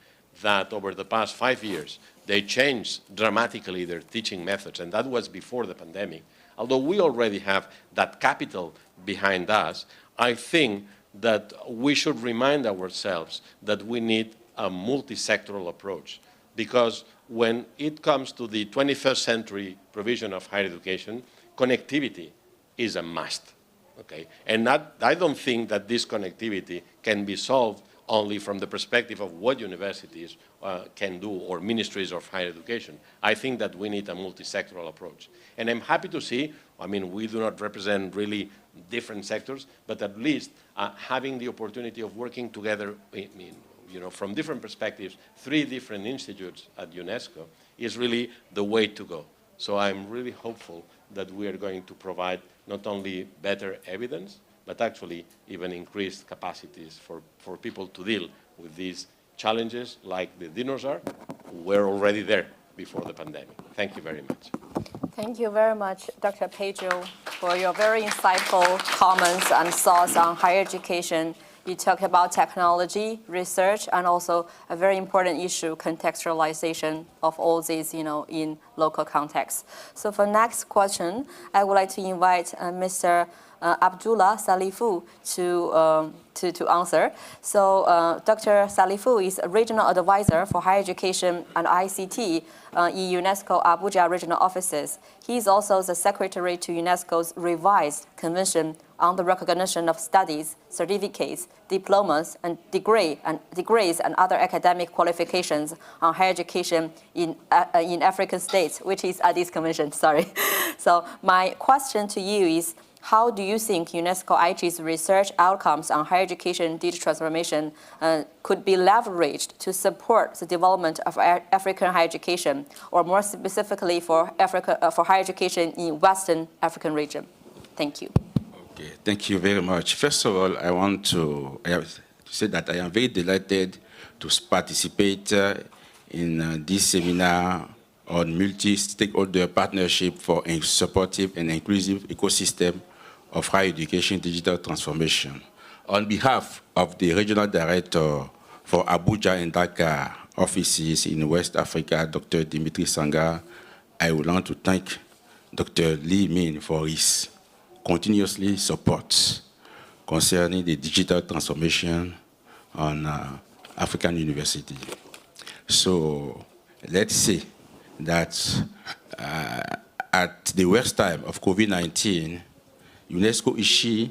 Speaker 10: that over the past 5 years, they changed dramatically their teaching methods, and that was before the pandemic. Although we already have that capital behind us, I think that we should remind ourselves that we need a multi-sectoral approach, because when it comes to the 21st century provision of higher education, connectivity is a must, okay? And I don't think that this connectivity can be solved only from the perspective of what universities can do, or ministries of higher education. I think that we need a multi-sectoral approach. And I'm happy to see, we do not represent really different sectors, but at least having the opportunity of working together from different perspectives, 3 different institutes at UNESCO is really the way to go. So I'm really hopeful that we are going to provide not only better evidence, but actually even increased capacities for people to deal with these challenges like the dinosaur, who were already there before the pandemic. Thank you very much.
Speaker 13: Thank you very much, Dr. Pedro, for your very insightful comments and thoughts on higher education. You talked about technology, research, and also a very important issue, contextualization of all these, in local context. So for next question, I would like to invite Mr. Abdullah Salifu to answer. So Dr. Salifu is a regional advisor for higher education and ICT in UNESCO Abuja regional offices. He is also the secretary to UNESCO's revised convention on the recognition of studies, certificates, diplomas, and degrees and other academic qualifications on higher education in African states States, which is at this commission, sorry. So my question to you is, how do you think UNESCO ICHEI's research outcomes on higher education digital transformation could be leveraged to support the development of African higher education, or more specifically for higher education in Western African region? Thank you.
Speaker 19: Okay, thank you very much. First of all, I want to say that I am very delighted to participate in this seminar on multi-stakeholder partnership for a supportive and inclusive ecosystem of higher education digital transformation. On behalf of the Regional Director for Abuja and Dhaka offices in West Africa, Dr. Dimitri Sanga, I would want to thank Dr. Lee Min for his continuously support concerning the digital transformation on African university. So let's say that at the worst time of COVID-19, UNESCO ICHEI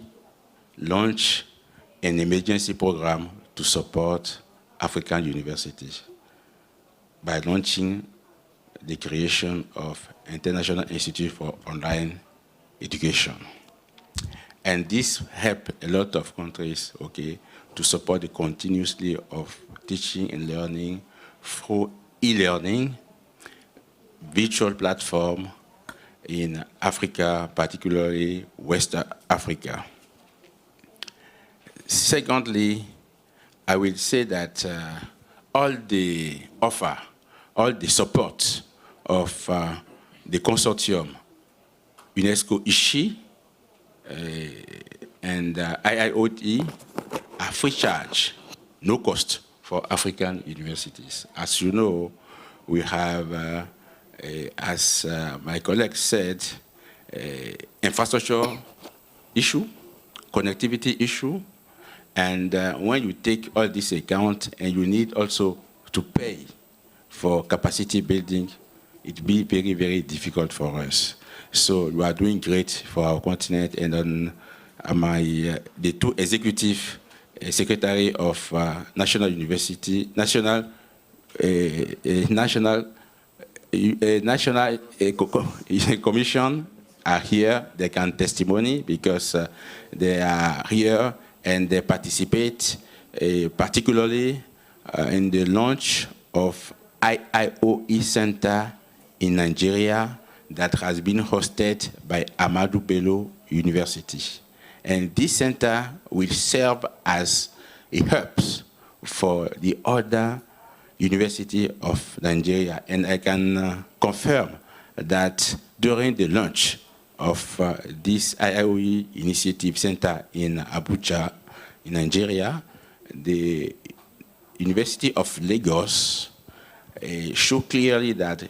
Speaker 19: launched an emergency program to support African universities by launching the creation of International Institute for Online Education. And this helped a lot of countries, okay, to support the continuously of teaching and learning through e-learning, virtual platform in Africa, particularly West Africa. Secondly, I will say that all the support of the consortium, UNESCO ICHEI and IIoT are free charge, no cost for African universities. As you know, we have, as my colleague said, infrastructure issue, connectivity issue, and when you take all this account and you need also to pay for capacity building, it will be very, very difficult for us. So we are doing great for our continent, and on the two executive secretary of National University, National Commission are here. They can testimony because they are here and they participate, particularly in the launch of IIoE Center in Nigeria that has been hosted by Ahmadu Bello University. And this center will serve as a hub for the other university of Nigeria. And I can confirm that during the launch of this IIoE Initiative Center in Abuja, in Nigeria, the University of Lagos showed clearly that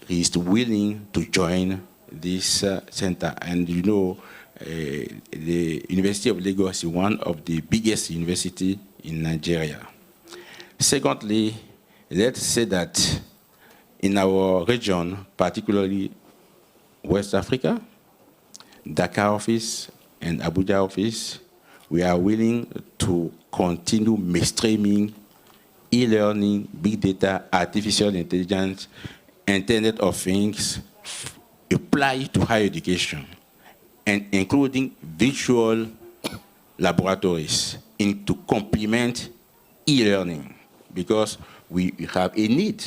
Speaker 19: he is willing to join this center. And you know, the University of Lagos is one of the biggest universities in Nigeria. Secondly, let's say that in our region, particularly West Africa, Dhaka office and Abuja office, we are willing to continue mainstreaming e-learning, big data, artificial intelligence, Internet of Things applied to higher education, and including virtual laboratories to complement e-learning, because we have a need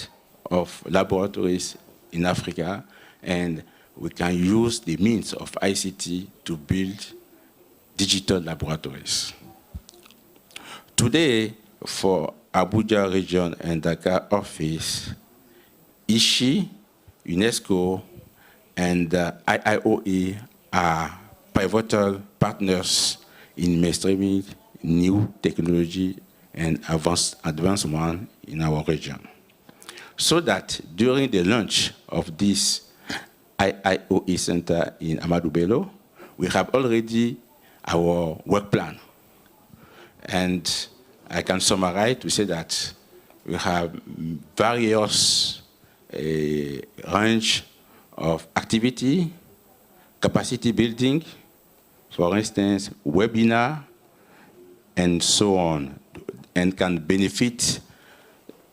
Speaker 19: of laboratories in Africa, and we can use the means of ICT to build digital laboratories. Today, for Abuja region and Dhaka office, ICHEI, UNESCO, and IIoE are pivotal partners in mainstreaming new technology and advancement in our region. So that during the launch of this IIoE Center in Ahmadu Bello, we have already our work plan. And I can summarize to say that we have various range of activity, capacity building, for instance, webinar, and so on, and can benefit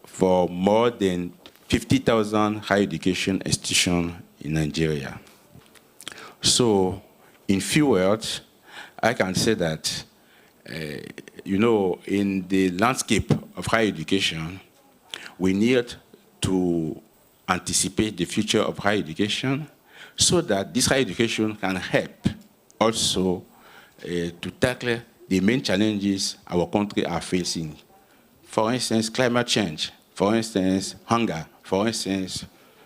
Speaker 19: for more than 50,000 higher education institutions in Nigeria. So, in few words, I can say that, in the landscape of higher education, we need to anticipate the future of higher education so that this higher education can help also to tackle the main challenges our country are facing. For instance, climate change. For instance, hunger. For instance,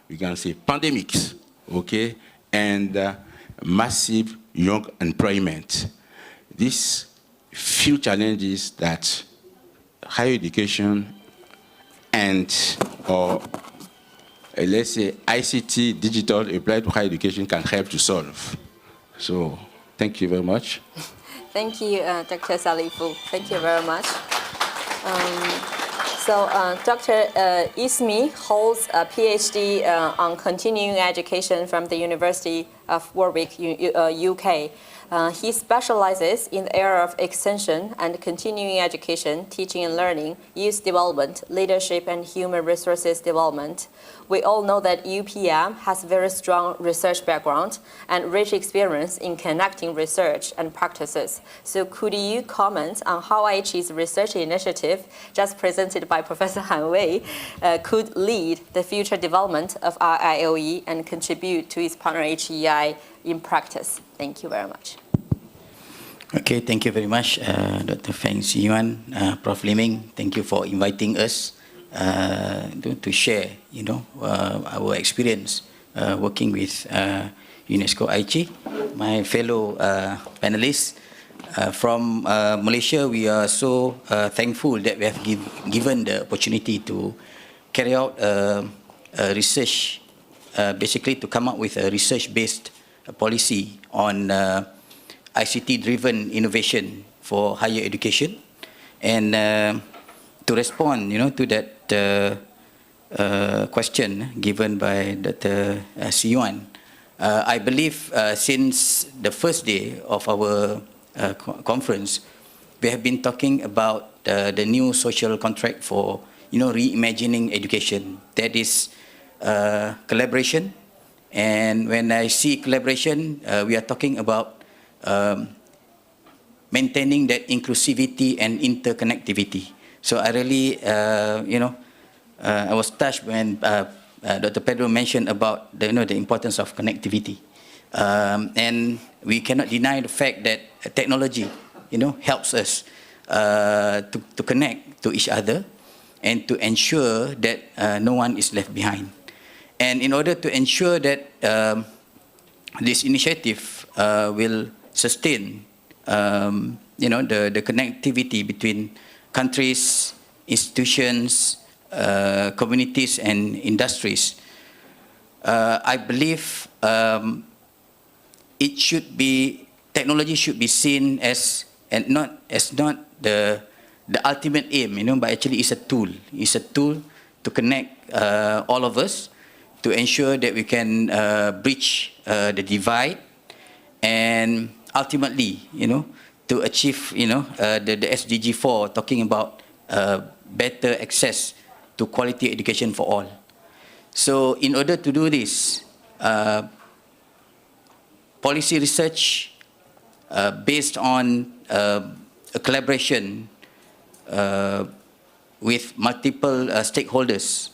Speaker 19: we can say pandemics, okay, and massive young employment. These few challenges that higher education and, let's say, ICT, digital applied to higher education can help to solve. So, thank you very much.
Speaker 13: Thank you, Dr. Salifu. Thank you very much. Dr. Ismi holds a PhD on continuing education from the University of Warwick, UK. He specializes in the area of extension and continuing education, teaching and learning, youth development, leadership, and human resources development. We all know that UPM has very strong research background and rich experience in connecting research and practices. So could you comment on how ICHEI's research initiative, just presented by Professor Han Wei, could lead the future development of IIOE and contribute to its partner ICHEI in practice? Thank you very much.
Speaker 20: Okay, thank you very much, Dr. Feng Xiyuan, Prof. Liming. Thank you for inviting us to share, our experience working with UNESCO ICHEI. My fellow panelists from Malaysia, we are so thankful that we have given the opportunity to carry out research, basically to come up with a research-based policy on ICT-driven innovation for higher education, and to respond, to that question given by Dr. Xiyuan. I believe since the first day of our conference, we have been talking about the new social contract for, reimagining education. That is collaboration. And when I see collaboration, we are talking about maintaining that inclusivity and interconnectivity. So I really, I was touched when Dr. Pedro mentioned about the importance of connectivity. And we cannot deny the fact that technology, helps us to connect to each other and to ensure that no one is left behind. And in order to ensure that this initiative will sustain, the connectivity between countries, institutions, communities, and industries, I believe technology should be seen as not the ultimate aim, but actually it's a tool. It's a tool to connect all of us, to ensure that we can bridge the divide, and ultimately, to achieve, the SDG 4, talking about better access to quality education for all. So in order to do this, policy research based on a collaboration with multiple stakeholders.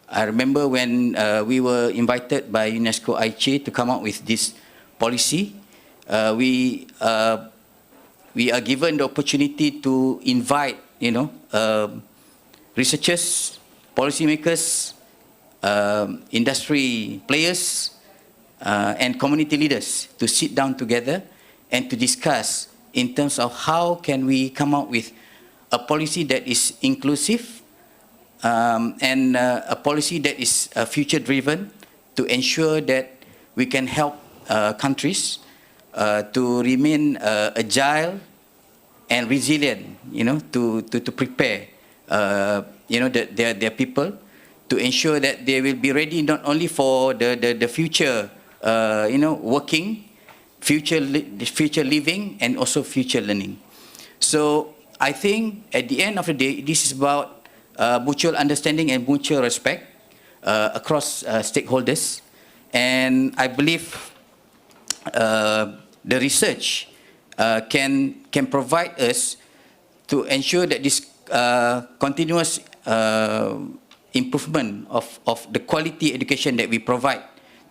Speaker 20: I remember when we were invited by UNESCO ICHEI to come up with this policy, we are given the opportunity to invite, researchers, policymakers, industry players, and community leaders to sit down together and to discuss in terms of how can we come up with a policy that is inclusive, and a policy that is future-driven, to ensure that we can help countries to remain agile and resilient, to prepare, their people, to ensure that they will be ready not only for the future, working, future living, and also future learning. So I think at the end of the day, this is about mutual understanding and mutual respect. across stakeholders. And I believe the research can provide us to ensure that this continuous improvement of the quality education that we provide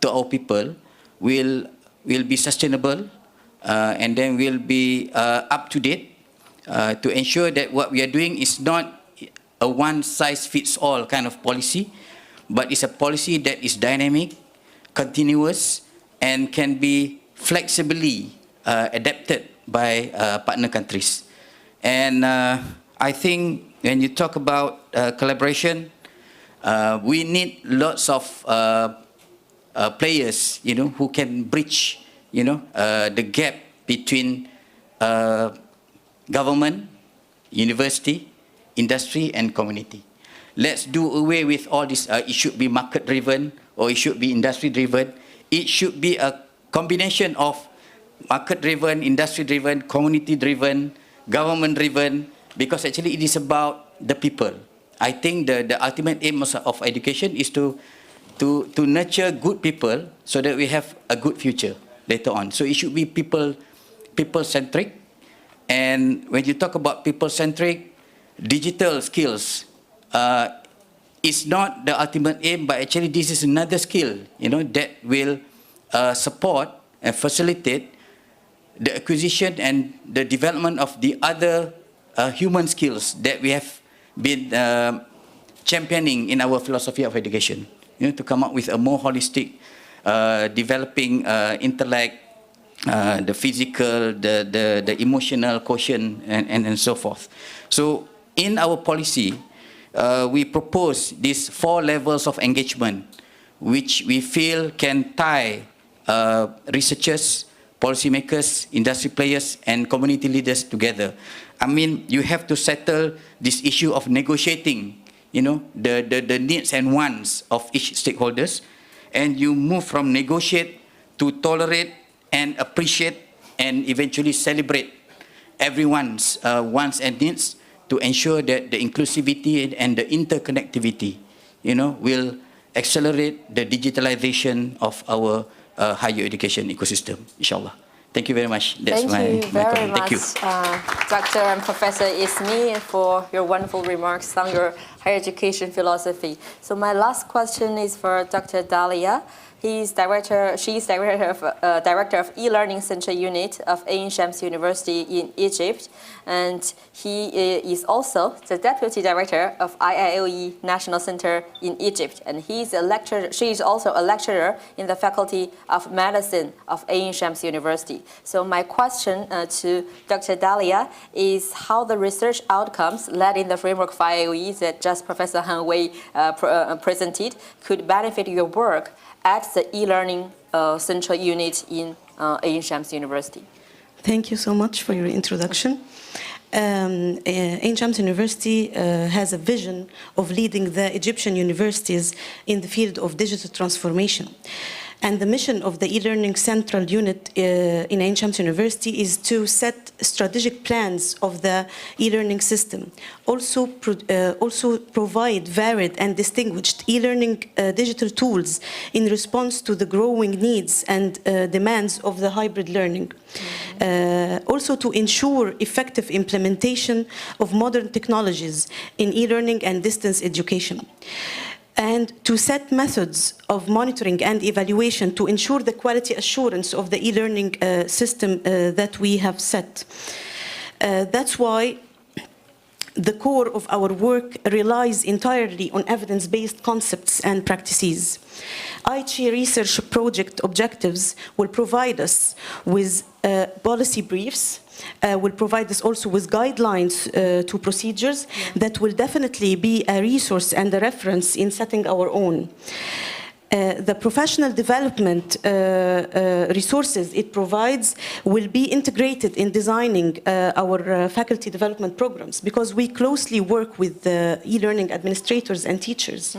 Speaker 20: to our people will be sustainable and then will be up to date to ensure that what we are doing is not a one-size-fits-all kind of policy, but it's a policy that is dynamic, continuous, and can be flexibly adapted by partner countries. And I think when you talk about collaboration, we need lots of players, who can bridge, the gap between government, university, industry, and community. Let's do away with all this. It should be market-driven or it should be industry-driven. It should be a combination of market-driven, industry-driven, community-driven, government-driven, because actually it is about the people. I think the ultimate aim of education is to nurture good people so that we have a good future later on. So it should be people-centric. And when you talk about people-centric, digital skills is not the ultimate aim, but actually this is another skill, that will support and facilitate the acquisition and the development of the other human skills that we have been championing in our philosophy of education, to come up with a more holistic, developing intellect, the physical, the emotional quotient, and so forth. So in our policy, we propose these 4 levels of engagement, which we feel can tie researchers, policymakers, industry players, and community leaders together. I mean, you have to settle this issue of negotiating, the needs and wants of each stakeholders, and you move from negotiate to tolerate and appreciate and eventually celebrate everyone's wants and needs to ensure that the inclusivity and the interconnectivity, will accelerate the digitalization of our higher education ecosystem, inshallah. Thank you very much.
Speaker 13: Thank you very much, Dr. and Professor Ismi, for your wonderful remarks on your higher education philosophy. So my last question is for Dr. Dalia. She's director of e-learning center unit of Ain Shams University in Egypt, and he is also the deputy director of IIOE National Center in Egypt, and she is also a lecturer in the Faculty of Medicine of Ain Shams University. So my question to Dr. Dalia is how the research outcomes led in the framework of IIOE that just Professor Han Wei presented could benefit your work at the e-learning central unit in Ain Shams University.
Speaker 21: Thank you so much for your introduction. Ain Shams University has a vision of leading the Egyptian universities in the field of digital transformation. And the mission of the e-learning central unit in Ain Shams University is to set strategic plans of the e-learning system. Also provide varied and distinguished e-learning digital tools in response to the growing needs and demands of the hybrid learning. Also to ensure effective implementation of modern technologies in e-learning and distance education. And to set methods of monitoring and evaluation to ensure the quality assurance of the e-learning system that we have set. That's why the core of our work relies entirely on evidence-based concepts and practices. ICHEI research project objectives will provide us with policy briefs, will provide us also with guidelines to procedures that will definitely be a resource and a reference in setting our own. The professional development resources it provides will be integrated in designing our faculty development programs, because we closely work with the e-learning administrators and teachers.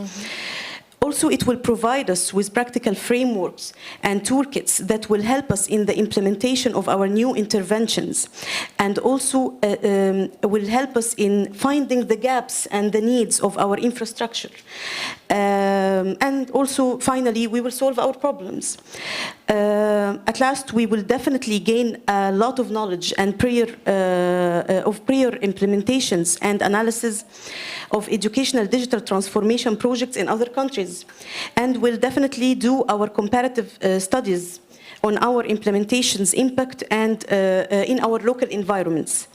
Speaker 21: Also, it will provide us with practical frameworks and toolkits that will help us in the implementation of our new interventions, and also will help us in finding the gaps and the needs of our infrastructure. And also, finally, we will solve our problems. At last, we will definitely gain a lot of knowledge and prior implementations and analysis of educational digital transformation projects in other countries, and will definitely do our comparative studies on our implementation's impact and in our local environments.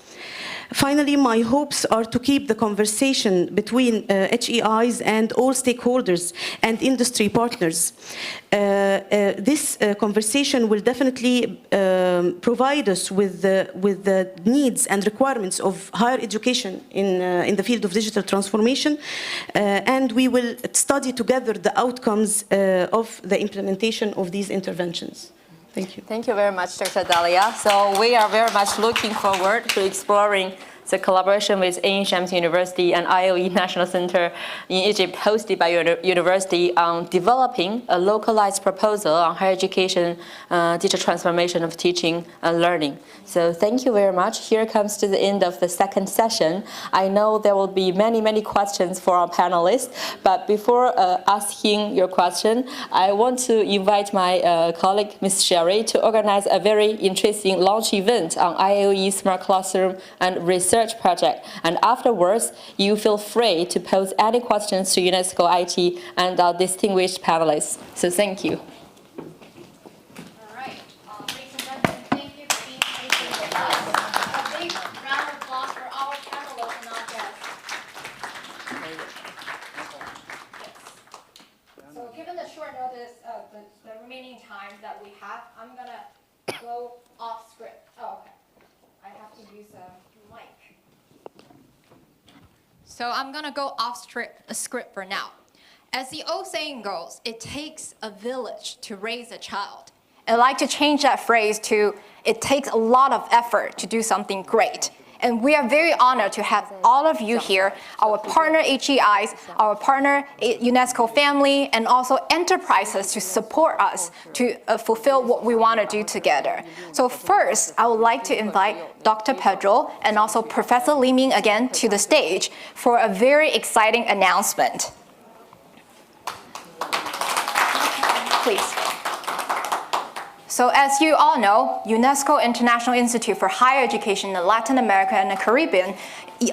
Speaker 21: Finally, my hopes are to keep the conversation between ICHEIs and all stakeholders and industry partners. This conversation will definitely provide us with the needs and requirements of higher education in the field of digital transformation, and we will study together the outcomes of the implementation of these interventions. Thank you.
Speaker 13: Thank you very much, Dr. Dalia. So we are very much looking forward to exploring the collaboration with Ain Shams University and IOE National Center in Egypt, hosted by your university, on developing a localized proposal on higher education, digital transformation of teaching and learning. So thank you very much. Here comes to the end of the second session. I know there will be many, many questions for our panelists, but before asking your question, I want to invite my colleague, Ms. Sherry, to organize a very interesting launch event on IOE Smart Classroom and Research project. And afterwards, you feel free to pose any questions to UNESCO ICHEI and our distinguished panelists. So thank you.
Speaker 3: All right. Ladies and gentlemen, thank you for being patient with us. A big round of applause for our panelists and our guests. Yes. So given the short notice of the remaining time that we have, I'm going to go off script. Oh, okay. I have to use a mic. So I'm going to go off script for now. As the old saying goes, it takes a village to raise a child. I'd like to change that phrase to, it takes a lot of effort to do something great. And we are very honored to have all of you here, our partner ICHEIs, our partner UNESCO family, and also enterprises to support us to fulfill what we want to do together. So first, I would like to invite Dr. Pedro and also Professor Li Ming again to the stage for a very exciting announcement. Please. So as you all know, UNESCO International Institute for Higher Education in Latin America and the Caribbean,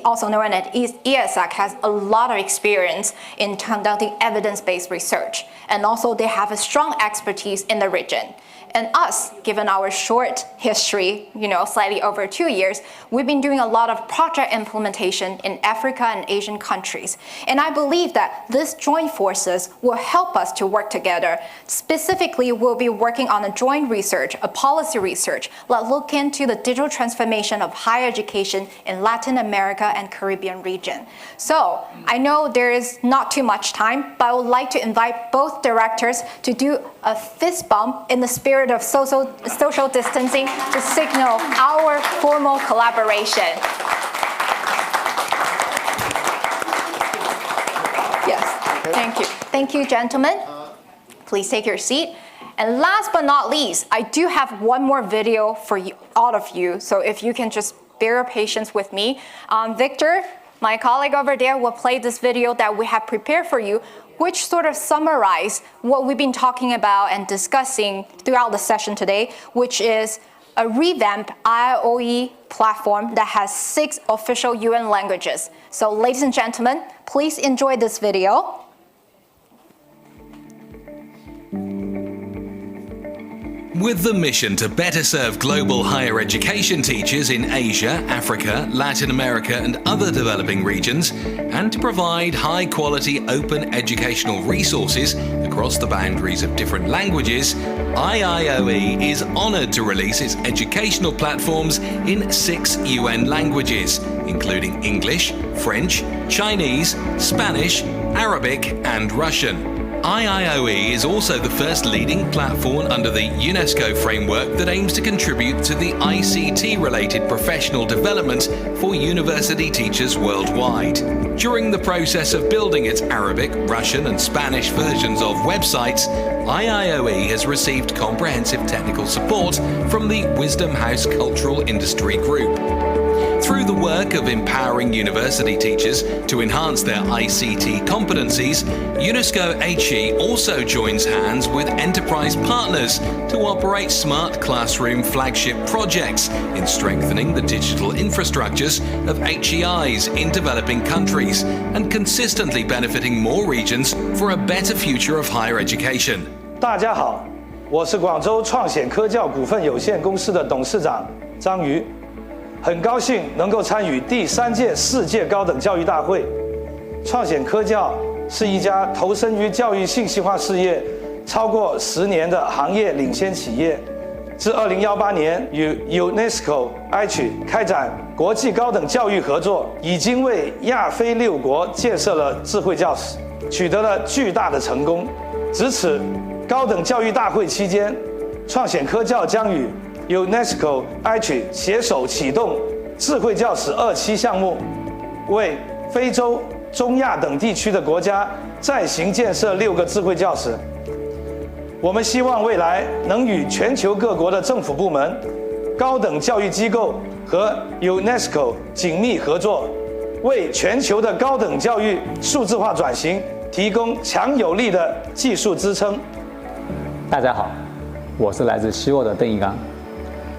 Speaker 3: also known as ICHEI, has a lot of experience in conducting evidence-based research. And also they have a strong expertise in the region. And us, given our short history, slightly over 2 years, we've been doing a lot of project implementation in Africa and Asian countries. And I believe that this joint forces will help us to work together. Specifically, we'll be working on a joint research, a policy research, that look into the digital transformation of higher education in Latin America and Caribbean region. So I know there is not too much time, but I would like to invite both directors to do a fist bump in the spirit of social distancing to signal our formal collaboration. Yes, thank you. Thank you, gentlemen. Please take your seat. And last but not least, I do have one more video for you, all of you. So if you can just bear your patience with me. Victor, my colleague over there, will play this video that we have prepared for you, which sort of summarize what we've been talking about and discussing throughout the session today, which is a revamped IOE platform that has 6 official UN languages. So ladies and gentlemen, please enjoy this video.
Speaker 7: With the mission to better serve global higher education teachers in Asia, Africa, Latin America and other developing regions, and to provide high-quality open educational resources across the boundaries of different languages, IIOE is honoured to release its educational platforms in 6 UN languages, including English, French, Chinese, Spanish, Arabic and Russian. IIOE is also the first leading platform under the UNESCO framework that aims to contribute to the ICT-related professional development for university teachers worldwide. During the process of building its Arabic, Russian and Spanish versions of websites, IIOE has received comprehensive technical support from the Wisdom House Cultural Industry Group. Through the work of empowering university teachers to enhance their ICT competencies, Unesco ICHEI also joins hands with enterprise partners to operate smart classroom flagship projects in strengthening the digital infrastructures of ICHEIs in developing countries and consistently benefiting more regions for a better future of higher education.
Speaker 8: 大家好，我是广州创显科教股份有限公司的董事长张瑜，很高兴能够参与第3届世界高等教育大会。创显科教是一家投身于教育信息化事业超过10年的行业领先企业。自2018年与 Unesco ICHEI 开展国际高等教育合作，已经为亚非6国建设了智慧教室，取得了巨大的成功。值此高等教育大会期间，创显科教将与 Unesco ICHEI 携手启动智慧教室2期项目，为非洲、中亚等地区的国家暂行建设6个智慧教室。我们希望未来能与全球各国的政府部门、高等教育机构和 UNESCO 紧密合作，为全球的高等教育数字化转型提供强有力的技术支撑。
Speaker 9: 大家好，我是来自希沃的邓一刚。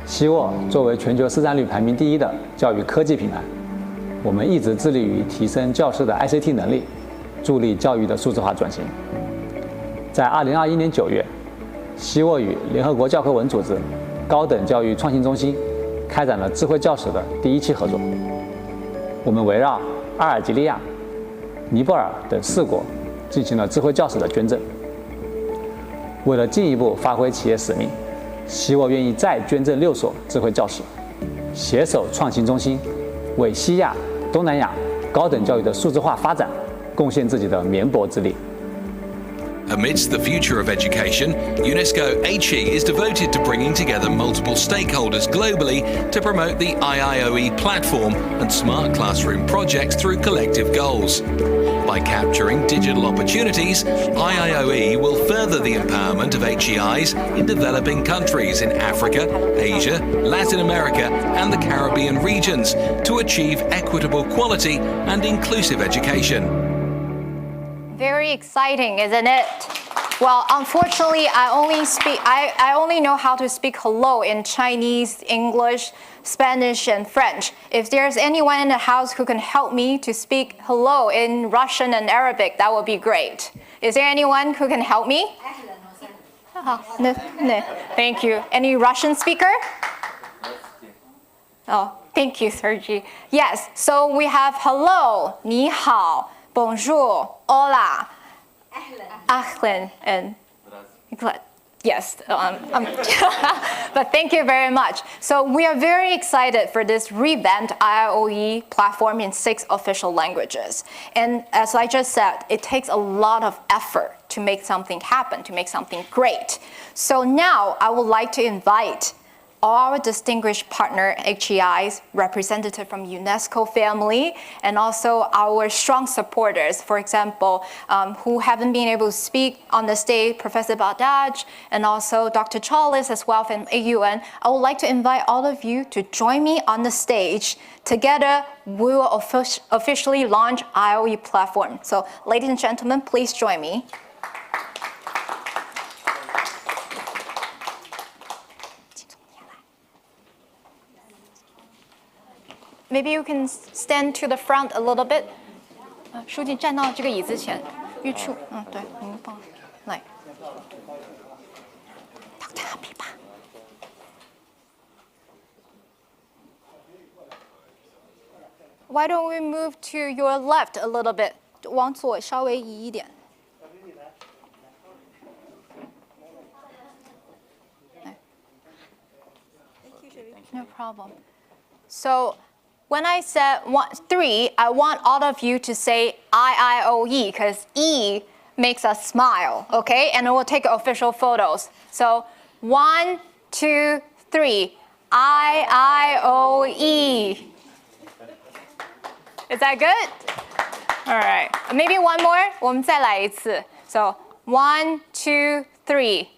Speaker 9: 希沃作为全球市占率排名第1的教育科技品牌，我们一直致力于提升教师的 ICT 能力，助力教育的数字化转型。在2021年9月，希沃与联合国教科文组织高等教育创新中心开展了智慧教室的第1期合作。我们围绕阿尔及利亚、尼泊尔等4国进行了智慧教室的捐赠。为了进一步发挥企业使命，希沃愿意再捐赠6所智慧教室，携手创新中心，为西亚、东南亚高等教育的数字化发展贡献自己的绵薄之力。
Speaker 7: Amidst the future of education, UNESCO ICHEI is devoted to bringing together multiple stakeholders globally to promote the IIoE platform and smart classroom projects through collective goals. By capturing digital opportunities, IIoE will further the empowerment of ICHEIs in developing countries in Africa, Asia, Latin America, and the Caribbean regions to achieve equitable quality and inclusive education.
Speaker 3: Very exciting, isn't it? Well, unfortunately, I only know how to speak hello in Chinese, English, Spanish, and French. If there's anyone in the house who can help me to speak hello in Russian and Arabic, that would be great. Is there anyone who can help me? No. Thank you. Any Russian speaker? Oh, thank you, Sergey. Yes, so we have hello, 你好, bonjour, hola, ahlan, and yes, but thank you very much. So we are very excited for this revamped IIoE platform in 6 official languages. And as I just said, it takes a lot of effort to make something happen, to make something great. So now I would like to invite our distinguished partner, ICHEI's representative from UNESCO family, and also our strong supporters, for example, who haven't been able to speak on the stage, Professor Baldaj, and also Dr. Charles as well from AUN. I would like to invite all of you to join me on the stage. Together, we will officially launch IIoE platform. So, ladies and gentlemen, please join me. Maybe you can stand to the front a little bit. 书记站到这个椅子前，约处，对，您帮来。Dr. Habiba. Why don't we move to your left a little bit? 往左稍微移一点。No problem. So, when I said 3, I want all of you to say IIoE, because E makes us smile, okay? And we'll take official photos. So 1, 2, 3, IIoE. Is that good? All right. Maybe one more. 我们再来一次. So 1, 2, 3,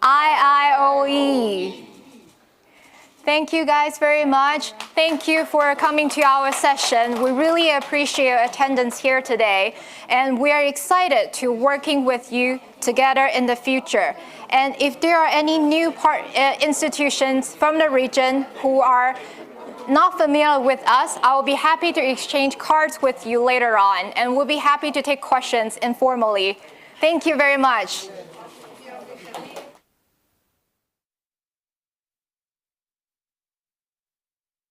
Speaker 3: IIoE. Thank you guys very much. Thank you for coming to our session. We really appreciate your attendance here today, and we are excited to working with you together in the future. And if there are any new institutions from the region who are not familiar with us, I will be happy to exchange cards with you later on, and we'll be happy to take questions informally. Thank you very much.